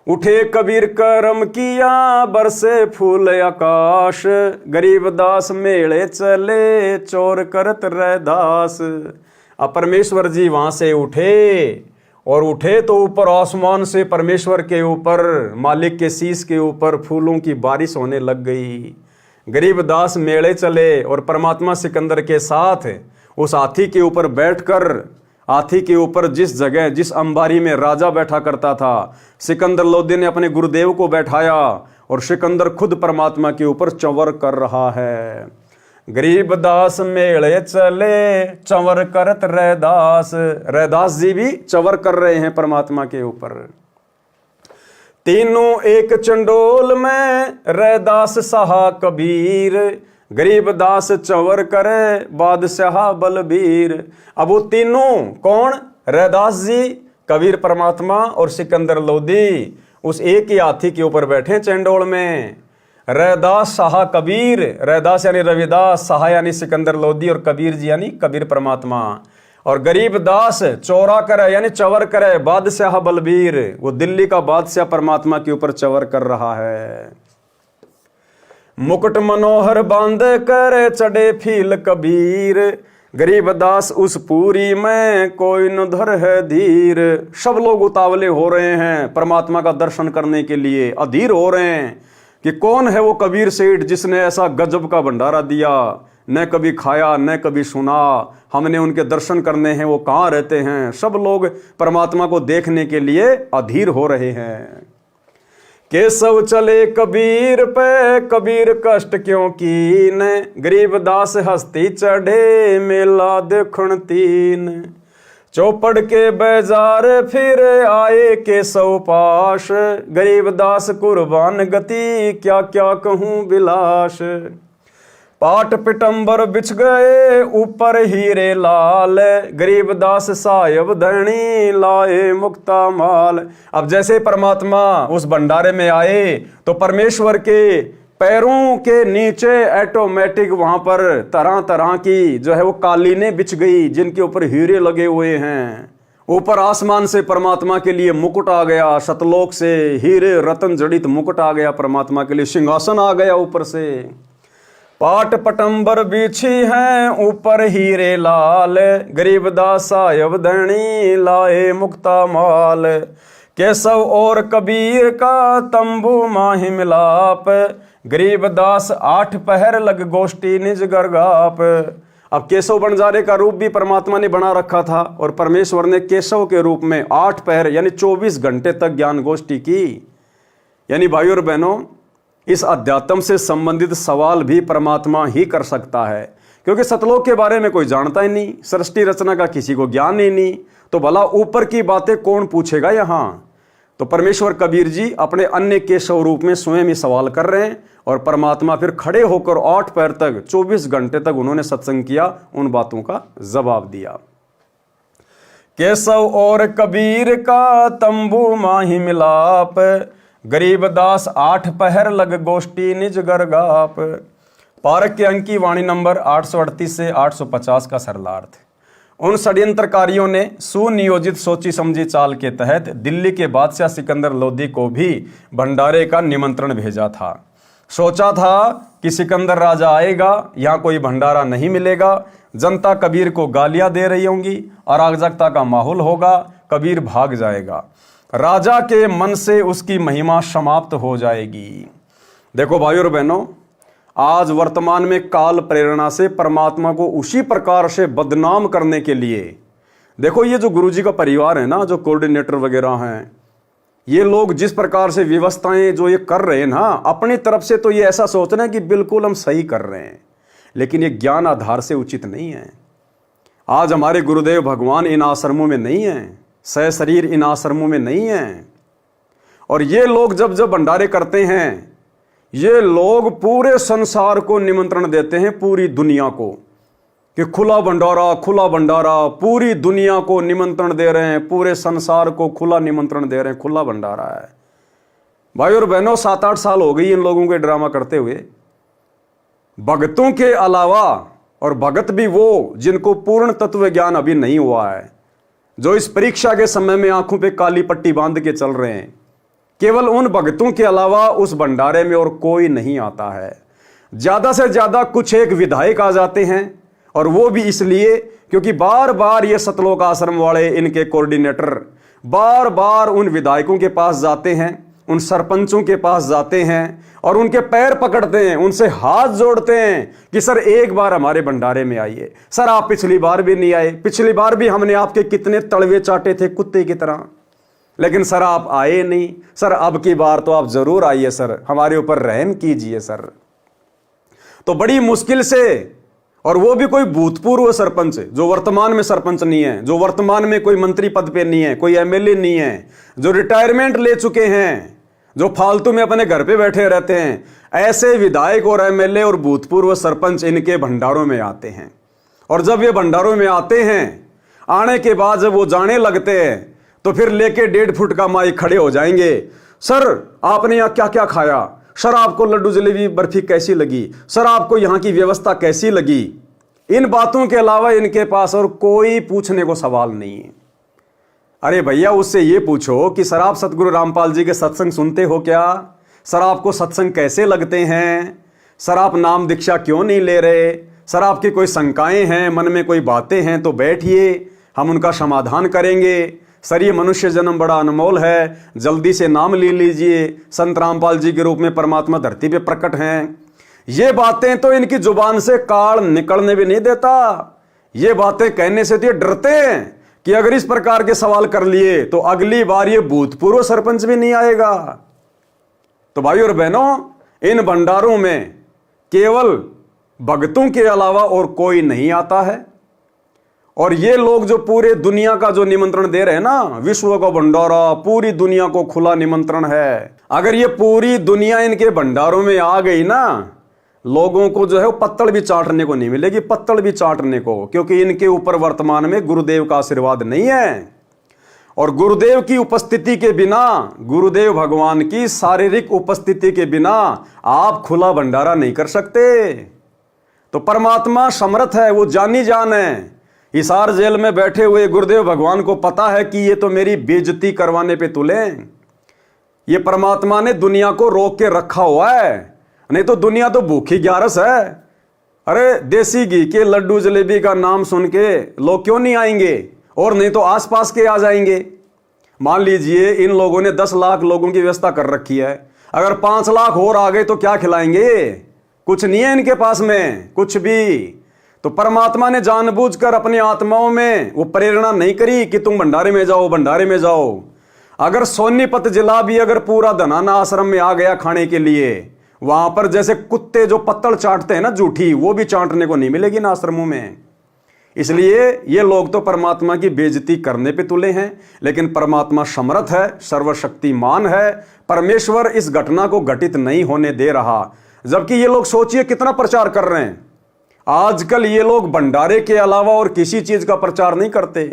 उठे कबीर करम किया बरसे फूल आकाश, गरीबदास मेले चले चोर करत रैदास। अब परमेश्वर जी वहां से उठे, और उठे तो ऊपर आसमान से परमेश्वर के ऊपर, मालिक के शीश के ऊपर फूलों की बारिश होने लग गई। गरीबदास मेले चले और परमात्मा सिकंदर के साथ उस हाथी के ऊपर बैठकर, हाथी के ऊपर जिस जगह जिस अंबारी में राजा बैठा करता था, सिकंदर लोदी ने अपने गुरुदेव को बैठाया और सिकंदर खुद परमात्मा के ऊपर चंवर कर रहा है। गरीबदास मेले चले चंवर करत रैदास, रैदास जी भी चंवर कर रहे हैं परमात्मा के ऊपर। तीनों एक चंडोल में रैदास सहा कबीर, गरीबदास चंवर करे बादशाह बलबीर। अब वो तीनों कौन, रैदास जी, कबीर परमात्मा और सिकंदर लोदी उस एक ही हाथी के ऊपर बैठे चंडोल में। रैदास शाह कबीर, रैदास यानी रविदास, शाह यानी सिकंदर लोदी और कबीर जी यानी कबीर परमात्मा। और गरीबदास चौरा करे यानी चवर करे बादशाह बलबीर, वो दिल्ली का बादशाह परमात्मा के ऊपर चवर कर रहा है। मुकुट मनोहर बांधे करे चढ़े फील कबीर, गरीबदास उस पूरी में कोई न धर है धीर। सब लोग उतावले हो रहे हैं परमात्मा का दर्शन करने के लिए, अधीर हो रहे हैं कि कौन है वो कबीर सेठ जिसने ऐसा गजब का भंडारा दिया, न कभी खाया न कभी सुना, हमने उनके दर्शन करने हैं, वो कहाँ रहते हैं। सब लोग परमात्मा को देखने के लिए अधीर हो रहे हैं। केशव चले कबीर पे कबीर कष्ट क्यों कीन, गरीबदास हस्ती चढ़े मेला देखण तीन। चौपड़ के बाजार फिर आए केशव पाश, गरीबदास कुर्बान गति क्या क्या कहूँ बिलाश। पाट पिटंबर बिछ गए ऊपर हीरे लाल, गरीबदास सायब धरणी लाए मुक्ता माल। अब जैसे परमात्मा उस भंडारे में आए तो परमेश्वर के पैरों के नीचे ऑटोमेटिक वहां पर तरह तरह की जो है वो कालीनें बिछ गई, जिनके ऊपर हीरे लगे हुए हैं। ऊपर आसमान से परमात्मा के लिए मुकुट आ गया, सतलोक से हीरे रतन जड़ित मुकुट आ गया, परमात्मा के लिए सिंहासन आ गया ऊपर से। पाट पटंबर बिछी हैं ऊपर हीरे लाल, गरीबदास सायब धनी लाए मुक्ता माल। केशव और कबीर का तंबू माही मिलाप, गरीबदास 8 पहर लग गोष्ठी निज गरगाप। अब केशव बंजारे का रूप भी परमात्मा ने बना रखा था और परमेश्वर ने केशव के रूप में 8 पहर यानी 24 घंटे तक ज्ञान गोष्ठी की। यानी भाइयों और बहनों, इस अध्यात्म से संबंधित सवाल भी परमात्मा ही कर सकता है, क्योंकि सतलोक के बारे में कोई जानता ही नहीं, सृष्टि रचना का किसी को ज्ञान ही नहीं, तो भला ऊपर की बातें कौन पूछेगा यहाँ। तो परमेश्वर कबीर जी अपने अन्य केशव रूप में स्वयं ही सवाल कर रहे हैं और परमात्मा फिर खड़े होकर 8 पैर तक 24 घंटे तक उन्होंने सत्संग किया, उन बातों का जवाब दिया। केशव और कबीर का तंबू माही मिलाप, गरीबदास 8 पहर लग गोष्ठी निज गरगाप। पारक के अंक की वाणी नंबर 838 से 850 का सरलार्थ। उन षड्यंत्रकारियों ने सुनियोजित सोची समझी चाल के तहत दिल्ली के बादशाह सिकंदर लोदी को भी भंडारे का निमंत्रण भेजा था। सोचा था कि सिकंदर राजा आएगा, यहाँ कोई भंडारा नहीं मिलेगा, जनता कबीर को गालियां दे रही होंगी, अराजकता का माहौल होगा, कबीर भाग जाएगा, राजा के मन से उसकी महिमा समाप्त हो जाएगी। देखो भाइयों और बहनों, आज वर्तमान में काल प्रेरणा से परमात्मा को उसी प्रकार से बदनाम करने के लिए, देखो ये जो गुरुजी का परिवार है ना, जो कोऑर्डिनेटर वगैरह हैं, ये लोग जिस प्रकार से व्यवस्थाएं जो ये कर रहे हैं ना, अपनी तरफ से तो ये ऐसा सोच रहे हैं कि बिल्कुल हम सही कर रहे हैं, लेकिन ये ज्ञान आधार से उचित नहीं है। आज हमारे गुरुदेव भगवान इन आश्रमों में नहीं है, सहशरीर इन आश्रमों में नहीं है। और ये लोग जब जब भंडारे करते हैं, ये लोग पूरे संसार को निमंत्रण देते हैं, पूरी दुनिया को, कि खुला भंडारा, पूरी दुनिया को निमंत्रण दे रहे हैं, पूरे संसार को खुला निमंत्रण दे रहे हैं, खुला भंडारा है। भाई और बहनों, 7-8 साल हो गई इन लोगों के ड्रामा करते हुए। भगतों के अलावा, और भगत भी वो जिनको पूर्ण तत्व ज्ञान अभी नहीं हुआ है, जो इस परीक्षा के समय में आंखों पे काली पट्टी बांध के चल रहे हैं, केवल उन भगतों के अलावा उस भंडारे में और कोई नहीं आता है। ज्यादा से ज्यादा कुछ एक विधायक आ जाते हैं, और वो भी इसलिए क्योंकि बार बार ये सतलोक आश्रम वाले, इनके कोऑर्डिनेटर बार बार उन विधायकों के पास जाते हैं, उन सरपंचों के पास जाते हैं और उनके पैर पकड़ते हैं, उनसे हाथ जोड़ते हैं कि सर एक बार हमारे भंडारे में आइए। सर आप पिछली बार भी नहीं आए, पिछली बार भी हमने आपके कितने तड़वे चाटे थे कुत्ते की तरह, लेकिन सर आप आए नहीं। सर अब की बार तो आप जरूर आइए सर, हमारे ऊपर रहम कीजिए सर। तो बड़ी मुश्किल से, और वो भी कोई भूतपूर्व सरपंच जो वर्तमान में सरपंच नहीं है, जो वर्तमान में कोई मंत्री पद पे नहीं है, कोई एमएलए नहीं है, जो रिटायरमेंट ले चुके हैं, जो फालतू में अपने घर पे बैठे रहते हैं, ऐसे विधायक और एमएलए और भूतपूर्व सरपंच इनके भंडारों में आते हैं। और जब ये भंडारों में आते हैं, आने के बाद जब वो जाने लगते हैं, तो फिर लेके 1.5 फुट का माइक खड़े हो जाएंगे। सर आपने यहाँ क्या क्या खाया, सर आपको लड्डू जलेबी बर्फी कैसी लगी, सर आपको यहाँ की व्यवस्था कैसी लगी। इन बातों के अलावा इनके पास और कोई पूछने को सवाल नहीं है। अरे भैया, उससे ये पूछो कि सर आप सतगुरु रामपाल जी के सत्संग सुनते हो क्या, सर आपको सत्संग कैसे लगते हैं, सर आप नाम दीक्षा क्यों नहीं ले रहे, सर आपकी कोई शंकाएं हैं, मन में कोई बातें हैं तो बैठिए, हम उनका समाधान करेंगे। सर ये मनुष्य जन्म बड़ा अनमोल है, जल्दी से नाम ले लीजिए, संत रामपाल जी के रूप में परमात्मा धरती पे प्रकट हैं। ये बातें तो इनकी जुबान से काल निकलने भी नहीं देता। ये बातें कहने से तो ये डरते हैं कि अगर इस प्रकार के सवाल कर लिए तो अगली बार ये भूतपूर्व सरपंच भी नहीं आएगा। तो भाइयों और बहनों, इन भंडारों में केवल भक्तों के अलावा और कोई नहीं आता है। और ये लोग जो पूरे दुनिया का जो निमंत्रण दे रहे हैं ना, विश्व का भंडारा, पूरी दुनिया को खुला निमंत्रण है। अगर ये पूरी दुनिया इनके भंडारों में आ गई ना, लोगों को जो है वो पत्तल भी चाटने को नहीं मिलेगी, पत्तल भी चाटने को, क्योंकि इनके ऊपर वर्तमान में गुरुदेव का आशीर्वाद नहीं है। और गुरुदेव की उपस्थिति के बिना, गुरुदेव भगवान की शारीरिक उपस्थिति के बिना आप खुला भंडारा नहीं कर सकते। तो परमात्मा समर्थ है, वो जानी जान है। हिसार जेल में बैठे हुए गुरुदेव भगवान को पता है कि ये तो मेरी बेइज्जती करवाने पे तुले। ये परमात्मा ने दुनिया को रोक के रखा हुआ है, नहीं तो दुनिया तो भूखी ग्यारस है। अरे देसी घी के लड्डू जलेबी का नाम सुन के लोग क्यों नहीं आएंगे, और नहीं तो आसपास के आ जाएंगे। मान लीजिए इन लोगों ने 10 लाख लोगों की व्यवस्था कर रखी है, अगर 5 लाख और आ गए तो क्या खिलाएंगे? कुछ नहीं है इनके पास में कुछ भी। तो परमात्मा ने जानबूझकर अपनी आत्माओं में वो प्रेरणा नहीं करी कि तुम भंडारे में जाओ, भंडारे में जाओ। अगर सोनीपत जिला भी अगर पूरा धनाना आश्रम में आ गया खाने के लिए, वहां पर जैसे कुत्ते जो पत्तल चाटते हैं ना झूठी, वो भी चाटने को नहीं मिलेगी ना आश्रमों में। इसलिए ये लोग तो परमात्मा की बेइज्जती करने पे तुले हैं, लेकिन परमात्मा समर्थ है, सर्वशक्तिमान है। परमेश्वर इस घटना को घटित नहीं होने दे रहा। जबकि ये लोग सोचिए कितना प्रचार कर रहे हैं। आजकल ये लोग भंडारे के अलावा और किसी चीज का प्रचार नहीं करते।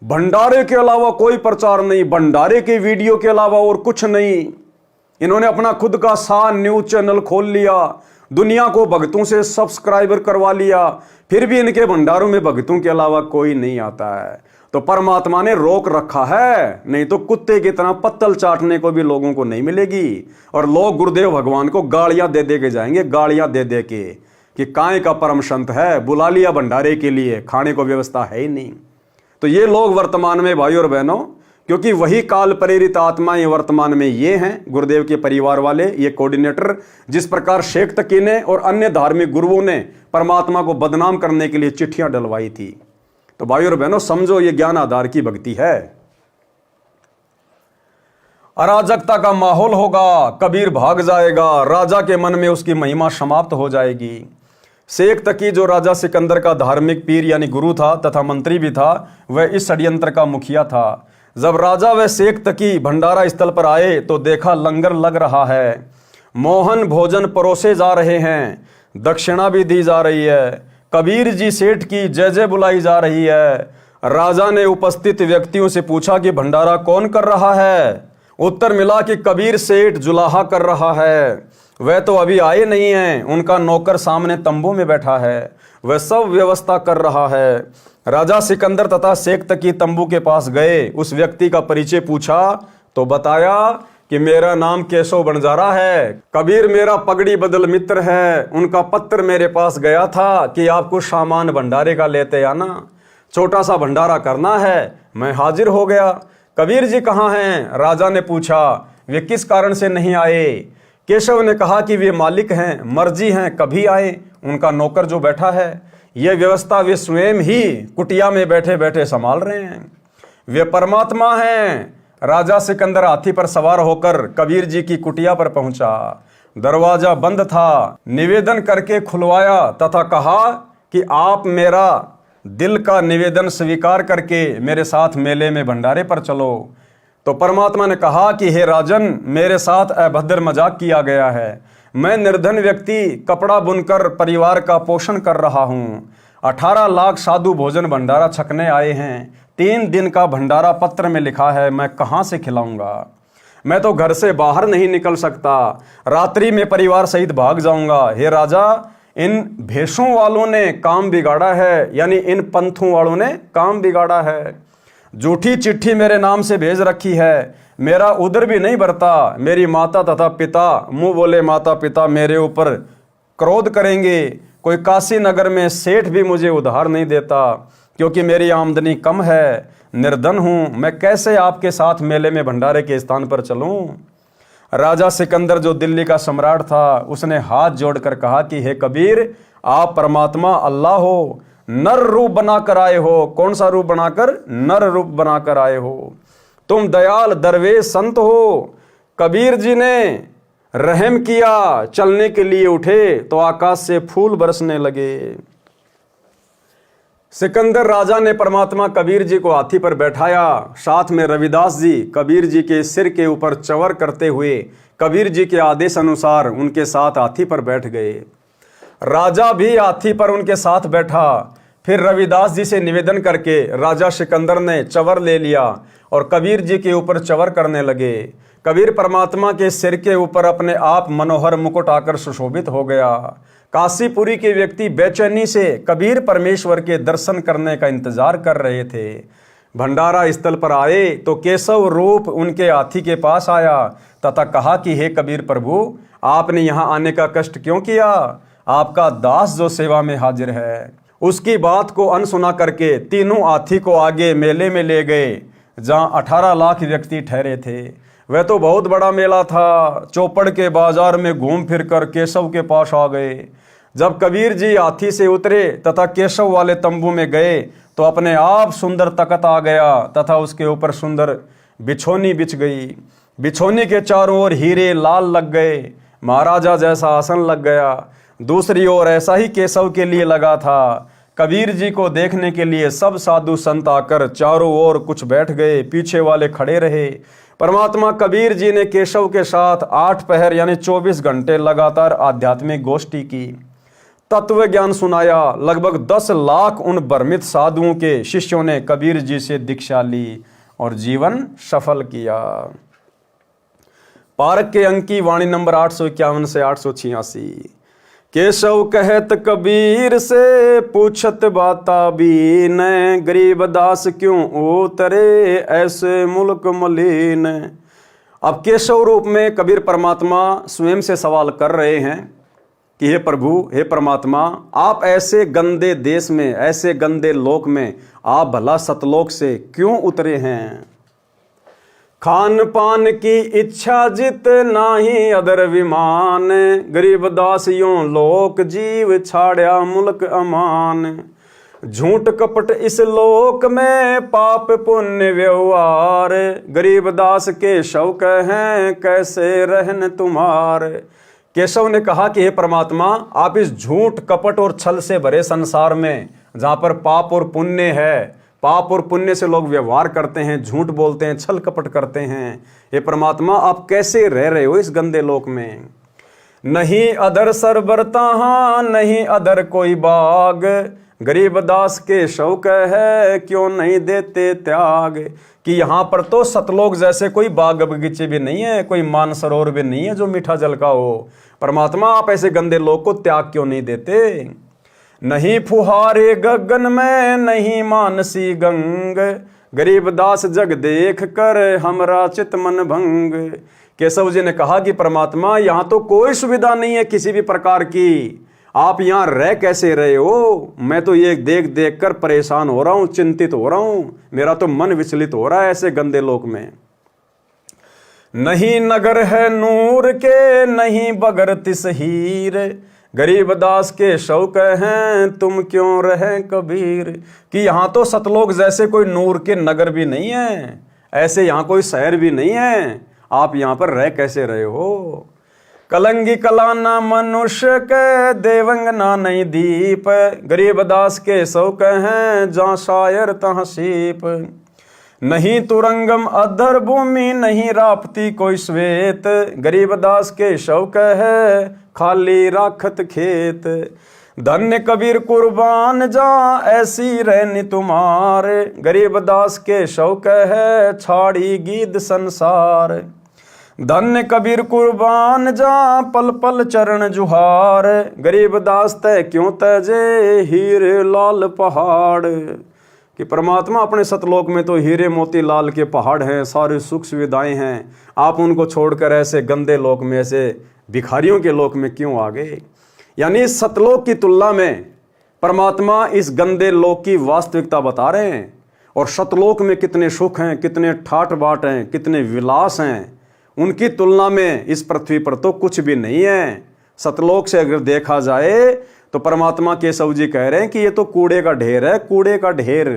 भंडारे के अलावा कोई प्रचार नहीं, भंडारे के वीडियो के अलावा और कुछ नहीं। इन्होंने अपना खुद का सा न्यूज चैनल खोल लिया, दुनिया को भक्तों से सब्सक्राइबर करवा लिया, फिर भी इनके भंडारों में भक्तों के अलावा कोई नहीं आता है। तो परमात्मा ने रोक रखा है, नहीं तो कुत्ते की तरह पत्तल चाटने को भी लोगों को नहीं मिलेगी। और लोग गुरुदेव भगवान को गालियां दे दे के जाएंगे, गालियां दे दे के कि काय का परम संत है, बुला लिया भंडारे के लिए, खाने को व्यवस्था है ही नहीं। तो ये लोग वर्तमान में भाई और बहनों, क्योंकि वही काल प्रेरित आत्माएं वर्तमान में ये हैं, गुरुदेव के परिवार वाले, ये कोऑर्डिनेटर, जिस प्रकार शेख तकी ने और अन्य धार्मिक गुरुओं ने परमात्मा को बदनाम करने के लिए चिट्ठियां डलवाई थी। तो भाई और बहनों समझो, ये ज्ञान आधार की भक्ति है। अराजकता का माहौल होगा, कबीर भाग जाएगा, राजा के मन में उसकी महिमा समाप्त हो जाएगी। शेख तकी जो राजा सिकंदर का धार्मिक पीर यानी गुरु था तथा मंत्री भी था, वह इस षड्यंत्र का मुखिया था। जब राजा व शेख तकी भंडारा स्थल पर आए तो देखा लंगर लग रहा है, मोहन भोजन परोसे जा रहे हैं, दक्षिणा भी दी जा रही है, कबीर जी सेठ की जय जय बुलाई जा रही है। राजा ने उपस्थित व्यक्तियों से पूछा कि भंडारा कौन कर रहा है? उत्तर मिला कि कबीर सेठ जुलाहा कर रहा है, वह तो अभी आए नहीं हैं, उनका नौकर सामने तंबू में बैठा है, वह सब व्यवस्था कर रहा है। राजा सिकंदर तथा शेख तकी तंबू के पास गए, उस व्यक्ति का परिचय पूछा तो बताया कि मेरा नाम केशव बंजारा है, कबीर मेरा पगड़ी बदल मित्र है, उनका पत्र मेरे पास गया था कि आपको सामान भंडारे का लेते आना, छोटा सा भंडारा करना है, मैं हाजिर हो गया। कबीर जी कहाँ हैं? राजा ने पूछा। वे किस कारण से नहीं आए? केशव ने कहा कि वे मालिक हैं, मर्जी हैं, कभी आए, उनका नौकर जो बैठा है, यह व्यवस्था वे स्वयं ही कुटिया में बैठे बैठे संभाल रहे हैं, वे परमात्मा हैं। राजा सिकंदर हाथी पर सवार होकर कबीर जी की कुटिया पर पहुंचा। दरवाजा बंद था, निवेदन करके खुलवाया तथा कहा कि आप मेरा दिल का निवेदन स्वीकार करके मेरे साथ मेले में भंडारे पर चलो। तो परमात्मा ने कहा कि हे राजन, मेरे साथ अभद्र मजाक किया गया है, मैं निर्धन व्यक्ति कपड़ा बुनकर परिवार का पोषण कर रहा हूँ। 18 लाख साधु भोजन भंडारा छकने आए हैं, 3 दिन का भंडारा पत्र में लिखा है, मैं कहाँ से खिलाऊंगा? मैं तो घर से बाहर नहीं निकल सकता, रात्रि में परिवार सहित भाग जाऊंगा। हे राजा, इन भेषों वालों ने काम बिगाड़ा है, यानी इन पंथों वालों ने काम बिगाड़ा है। झूठी चिट्ठी मेरे नाम से भेज रखी है, मेरा उधर भी नहीं भरता। मेरी माता तथा पिता, मुंह बोले माता पिता मेरे ऊपर क्रोध करेंगे। कोई काशी नगर में सेठ भी मुझे उधार नहीं देता, क्योंकि मेरी आमदनी कम है, निर्धन हूँ, मैं कैसे आपके साथ मेले में भंडारे के स्थान पर चलूँ? राजा सिकंदर जो दिल्ली का सम्राट था, उसने हाथ जोड़कर कहा कि हे कबीर, आप परमात्मा अल्लाह हो, नर रूप बनाकर आए हो। कौन सा रूप बनाकर? नर रूप बनाकर आए हो। तुम दयाल दरवेश संत हो। कबीर जी ने रहम किया, चलने के लिए उठे तो आकाश से फूल बरसने लगे। सिकंदर राजा ने परमात्मा कबीर जी को हाथी पर बैठाया, साथ में रविदास जी कबीर जी के सिर के ऊपर चवर करते हुए कबीर जी के आदेश अनुसार उनके साथ हाथी पर बैठ गए। राजा भी हाथी पर उनके साथ बैठा। फिर रविदास जी से निवेदन करके राजा सिकंदर ने चवर ले लिया और कबीर जी के ऊपर चवर करने लगे। कबीर परमात्मा के सिर के ऊपर अपने आप मनोहर मुकुट आकर सुशोभित हो गया। काशीपुरी के व्यक्ति बेचैनी से कबीर परमेश्वर के दर्शन करने का इंतजार कर रहे थे। भंडारा स्थल पर आए तो केशव रूप उनके हाथी के पास आया तथा कहा कि हे कबीर प्रभु, आपने यहाँ आने का कष्ट क्यों किया? आपका दास जो सेवा में हाजिर है। उसकी बात को अनसुना करके तीनों हाथी को आगे मेले में ले गए जहाँ 18 लाख व्यक्ति ठहरे थे। वह तो बहुत बड़ा मेला था। चौपड़ के बाजार में घूम फिर कर केशव के पास आ गए। जब कबीर जी हाथी से उतरे तथा केशव वाले तंबू में गए तो अपने आप सुंदर तख्त आ गया तथा उसके ऊपर सुंदर बिछोनी बिछ गई। बिछोनी के चारों ओर हीरे लाल लग गए। महाराजा जैसा आसन लग गया। दूसरी ओर ऐसा ही केशव के लिए लगा था। कबीर जी को देखने के लिए सब साधु संत आकर चारों ओर कुछ बैठ गए, पीछे वाले खड़े रहे। परमात्मा कबीर जी ने केशव के साथ 8 पहर यानी 24 घंटे लगातार आध्यात्मिक गोष्ठी की, तत्व ज्ञान सुनाया। लगभग 10 लाख उन भ्रमित साधुओं के शिष्यों ने कबीर जी से दीक्षा ली और जीवन सफल किया। पारक के अंक की वाणी नंबर 851 से 886। केशव कहत कबीर से पूछत बाता बीन, गरीब दास क्यों उतरे ऐसे मुल्क मलिन। अब केशव रूप में कबीर परमात्मा स्वयं से सवाल कर रहे हैं कि हे प्रभु, हे परमात्मा, आप ऐसे गंदे देश में, ऐसे गंदे लोक में आप भला सतलोक से क्यों उतरे हैं? खान पान की इच्छा जित नाही अदर विमान, गरीब दास यूं लोक जीव छाड़या मुल्क अमान। झूठ कपट इस लोक में पाप पुण्य व्यवहार, गरीब दास केशव कहें कैसे रहन तुम्हार। केशव ने कहा कि हे परमात्मा, आप इस झूठ कपट और छल से भरे संसार में जहाँ पर पाप और पुण्य है, पाप और पुण्य से लोग व्यवहार करते हैं, झूठ बोलते हैं, छल कपट करते हैं, हे परमात्मा आप कैसे रह रहे हो इस गंदे लोक में? नहीं अदर सरबरता नहीं अदर कोई बाग, गरीब दास केशव कहे क्यों नहीं देते त्याग। कि यहाँ पर तो सतलोक जैसे कोई बाग बगीचे भी नहीं है, कोई मानसरोवर भी नहीं है जो मीठा जल का हो। परमात्मा आप ऐसे गंदे लोक को त्याग क्यों नहीं देते? नहीं फुहारे गगन में नहीं मानसी गंग, गरीब दास जग देख कर हमरा चित मन भंग। केशव जी ने कहा कि परमात्मा यहाँ तो कोई सुविधा नहीं है किसी भी प्रकार की, आप यहाँ रह कैसे रहे हो? मैं तो ये देख देख कर परेशान हो रहा हूँ, चिंतित हो रहा हूँ, मेरा तो मन विचलित हो रहा है ऐसे गंदे लोक में। नहीं नगर है नूर के नहीं बगर तिस हीर, गरीब दास केशव कहें तुम क्यों रहे कबीर। कि यहाँ तो सतलोक जैसे कोई नूर के नगर भी नहीं है, ऐसे यहाँ कोई शहर भी नहीं है, आप यहाँ पर रह कैसे रहे हो? कलंगी कलाना मनुष्य के देवंगना नहीं दीप, गरीब दास केशव कहें जहाँ शायर तहाँ सीप। नहीं तुरंगम अधर भूमि नहीं रापती कोई श्वेत, गरीब दास केशव कहे खाली राखत खेत। धन्य कबीर कुर्बान जा ऐसी रहनी तुम्हारे, गरीब दास केशव कहे छाड़ी गीत संसार। धन्य कबीर कुर्बान जा पल पल चरण जुहार, गरीब दास तय क्यों तजे हीरे लाल पहाड़। कि परमात्मा अपने सतलोक में तो हीरे मोती लाल के पहाड़ हैं, सारी सुख सुविधाएं हैं, आप उनको छोड़कर ऐसे गंदे लोक में, ऐसे भिखारियों के लोक में क्यों आ गए? यानी सतलोक की तुलना में परमात्मा इस गंदे लोक की वास्तविकता बता रहे हैं। और सतलोक में कितने सुख हैं, कितने ठाट बाट हैं, कितने विलास हैं, उनकी तुलना में इस पृथ्वी पर तो कुछ भी नहीं है। सतलोक से अगर देखा जाए तो परमात्मा केशव जी कह रहे हैं कि ये तो कूड़े का ढेर है, कूड़े का ढेर।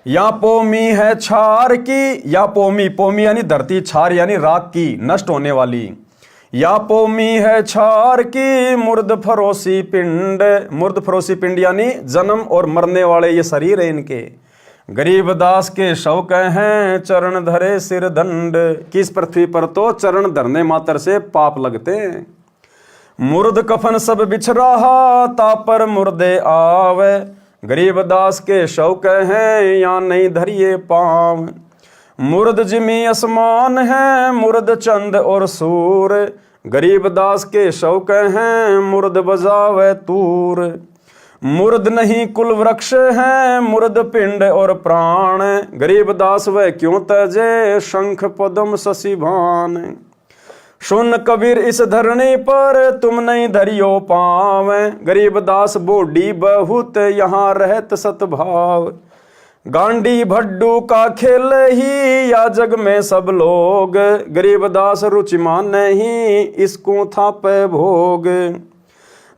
या पोमी है छार की, या पोमी, पोमी यानी धरती, छार यानी राख की, नष्ट होने वाली। या पोमी है छार की मुर्द फरोसी पिंड, मुर्द फरोसी पिंड यानी जन्म और मरने वाले ये शरीर है इनके। गरीब दास के शव कहें चरण धरे सिर दंड, किस पृथ्वी पर तो चरण धरने मात्र से पाप लगते हैं। मुर्द कफन सब बिछ रहा तापर मुर्दे आवे, गरीबदास के शौक हैं या नहीं धरिए पाँव। मुर्द जिमी आसमान है मुर्द चंद और सूर, गरीबदास के शौक हैं मुर्द बजावे तूर। मुर्द नहीं कुल वृक्ष है मुर्द पिंड और प्राण, गरीबदास वह क्यों तजे शंख पद्म शशि भान। सुन कबीर इस धरनी पर तुम नहीं धरियो पाँव, गरीबदास बोडी बहुत यहाँ रहत सतभाव। गांडी भड्डू का खेल ही या जग में सब लोग, गरीबदास रुचि मान नहीं इसको था पे भोग।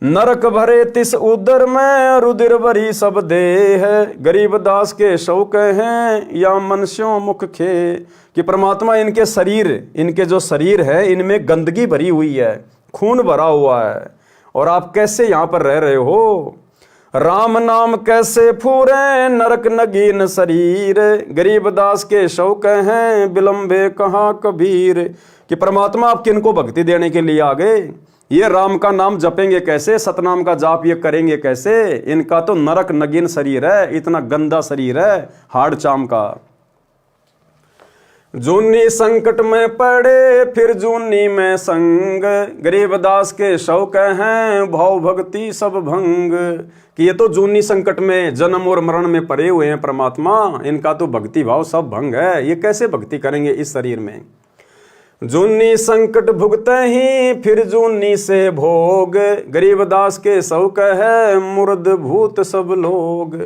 नरक भरे तिस उदर में रुधिर भरी सब देह, गरीबदास के शौक हैं या मनुष्यों मुख खे। कि परमात्मा इनके शरीर, इनके जो शरीर है इनमें गंदगी भरी हुई है, खून भरा हुआ है, और आप कैसे यहाँ पर रह रहे हो। राम नाम कैसे फूरे नरक नगीन शरीर, गरीबदास के शौक हैं विलंबे कहाँ कबीर। कि परमात्मा आप किनको भक्ति देने के लिए आ गए, ये राम का नाम जपेंगे कैसे, सतनाम का जाप ये करेंगे कैसे। इनका तो नरक नगीन शरीर है, इतना गंदा शरीर है हाड़ चाम का। जूनी संकट में पड़े फिर जूनी में संग, गरीबदास के शौक हैं भाव भक्ति सब भंग। कि ये तो जूनी संकट में जन्म और मरण में पड़े हुए हैं परमात्मा, इनका तो भक्ति भाव सब भंग है, ये कैसे भक्ति करेंगे इस शरीर में। जूनी संकट भुगते ही फिर जूनी से भोग, गरीबदास के शौक है मुर्द भूत सब लोग।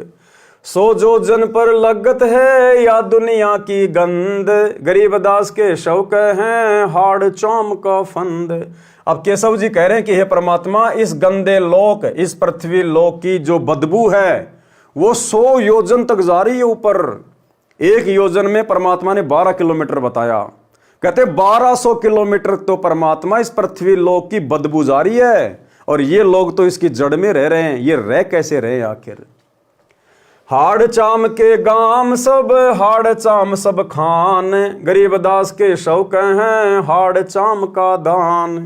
सो जो जन पर लगत है या दुनिया की गंद, गरीबदास के शौक हैं हाड़ चौम का फंद। अब केशव जी कह रहे हैं कि हे परमात्मा इस गंदे लोक, इस पृथ्वी लोक की जो बदबू है वो 100 योजन तक जा रही है ऊपर। एक योजन में परमात्मा ने 12 किलोमीटर बताया, कहते 1200 किलोमीटर तो परमात्मा इस पृथ्वी लोक की बदबू जा रही है, और ये लोग तो इसकी जड़ में रह रहे हैं। ये रह कैसे रहे आखिर। हाड़ चाम के गाम सब हाड़ चाम सब खान, गरीबदास के शौक हैं हाड़ चाम का दान।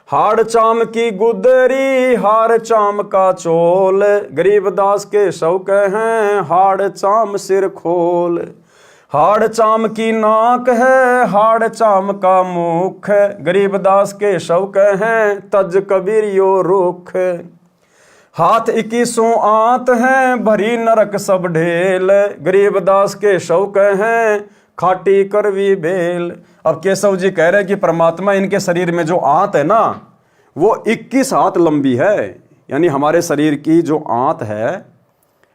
हाड़ चाम की गुदरी हाड़ चाम का चोल, गरीबदास के शौक हैं हाड़ चाम सिर खोल। हाड़ चाम की नाक है हाड़ चाम का मुख, गरीबदास के शौक हैं तज कबीर यो रुख। हाथ 21 आंत हैं भरी नरक सब ढेल, गरीबदास के शौक हैं खाटी करवी बेल। अब केशव जी कह रहे हैं कि परमात्मा इनके शरीर में जो आंत है ना वो 21 हाथ लंबी है। यानी हमारे शरीर की जो आंत है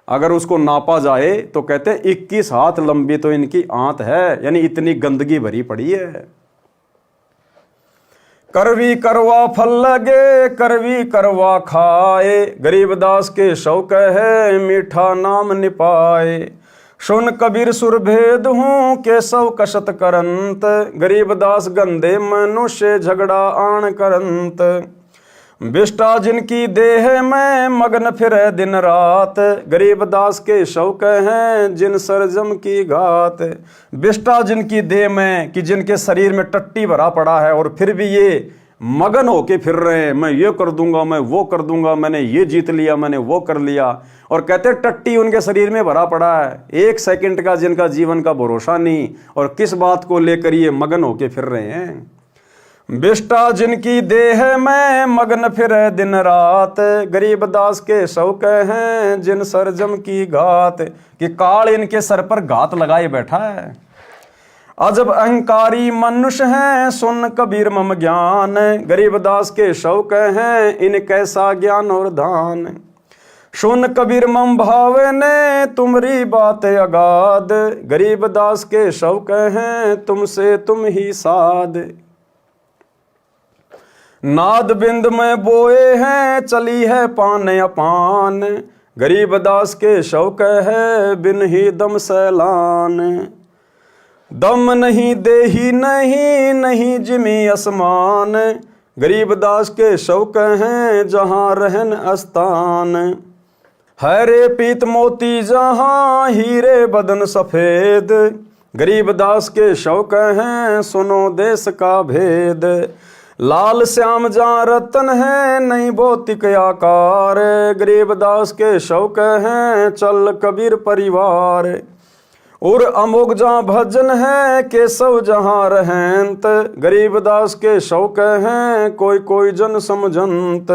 अगर उसको नापा जाए तो कहते हैं 21 हाथ लंबी तो इनकी आंत है, यानी इतनी गंदगी भरी पड़ी है। करवी करवा फल लगे करवी करवा खाए, गरीबदास के शौक है मीठा नाम निपाए। सुन कबीर सुर भेद हूँ केशव कशत करंत, गरीबदास गंदे मनुष्य झगड़ा आण करंत। विष्टा जिनकी देह में मगन फिरे दिन रात, गरीबदास के शौक हैं जिन सरजम की घात। विष्टा जिनकी देह में, कि जिनके शरीर में टट्टी भरा पड़ा है और फिर भी ये मगन होके फिर रहे हैं, मैं ये कर दूंगा मैं वो कर दूंगा, मैंने ये जीत लिया मैंने वो कर लिया, और कहते हैं टट्टी उनके शरीर में भरा पड़ा है। 1 सेकंड का जिनका जीवन का भरोसा नहीं, और किस बात को लेकर ये मगन होके फिर रहे हैं। विष्टा जिनकी देह में मगन फिरे दिन रात, गरीबदास के शौक हैं जिन सरजम की घात। कि काल इनके सर पर घात लगाए बैठा है। अजब अहंकारी मनुष्य हैं सुन कबीर मम ज्ञान, गरीबदास के शौक हैं इन कैसा ज्ञान और दान। सुन कबीर मम भावे ने तुम्हारी बात अगाध, गरीबदास के शौक हैं तुमसे तुम ही साध। नाद बिंद में बोए हैं चली है पान अपान, गरीबदास के शौक है बिन ही दम सैलान। दम नहीं देही नहीं नहीं जिमी आसमान, गरीबदास के शौक हैं जहाँ रहन अस्तान। हरे पीत मोती जहाँ हीरे बदन सफेद, गरीबदास के शौक हैं सुनो देश का भेद। लाल श्याम जहाँ रतन है नहीं भौतिक आकार, गरीबदास के शौक हैं चल कबीर परिवार। और अमोघ जहाँ भजन है केशव जहाँ रहंत, गरीबदास के शौक हैं कोई कोई जन समझंत।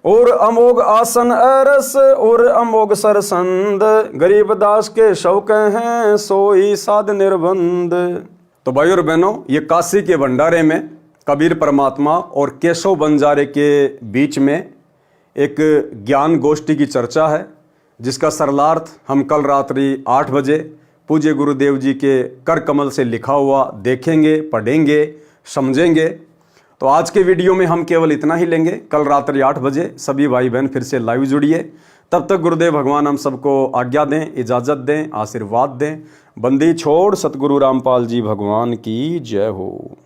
और अमोघ आसन अरस और अमोघ सरसंद, गरीबदास के शौक हैं सोई साध निर्बंध। तो भाई और बहनों, ये काशी के भंडारे में कबीर परमात्मा और केशव बंजारे के बीच में एक ज्ञान गोष्ठी की चर्चा है, जिसका सरलार्थ हम कल रात्रि 8 बजे पूज्य गुरुदेव जी के कर कमल से लिखा हुआ देखेंगे, पढ़ेंगे, समझेंगे। तो आज के वीडियो में हम केवल इतना ही लेंगे। कल रात्रि 8 बजे सभी भाई बहन फिर से लाइव जुड़िए। तब तक गुरुदेव भगवान हम सबको आज्ञा दें, इजाज़त दें, आशीर्वाद दें। बंदी छोड़ सतगुरु रामपाल जी भगवान की जय हो।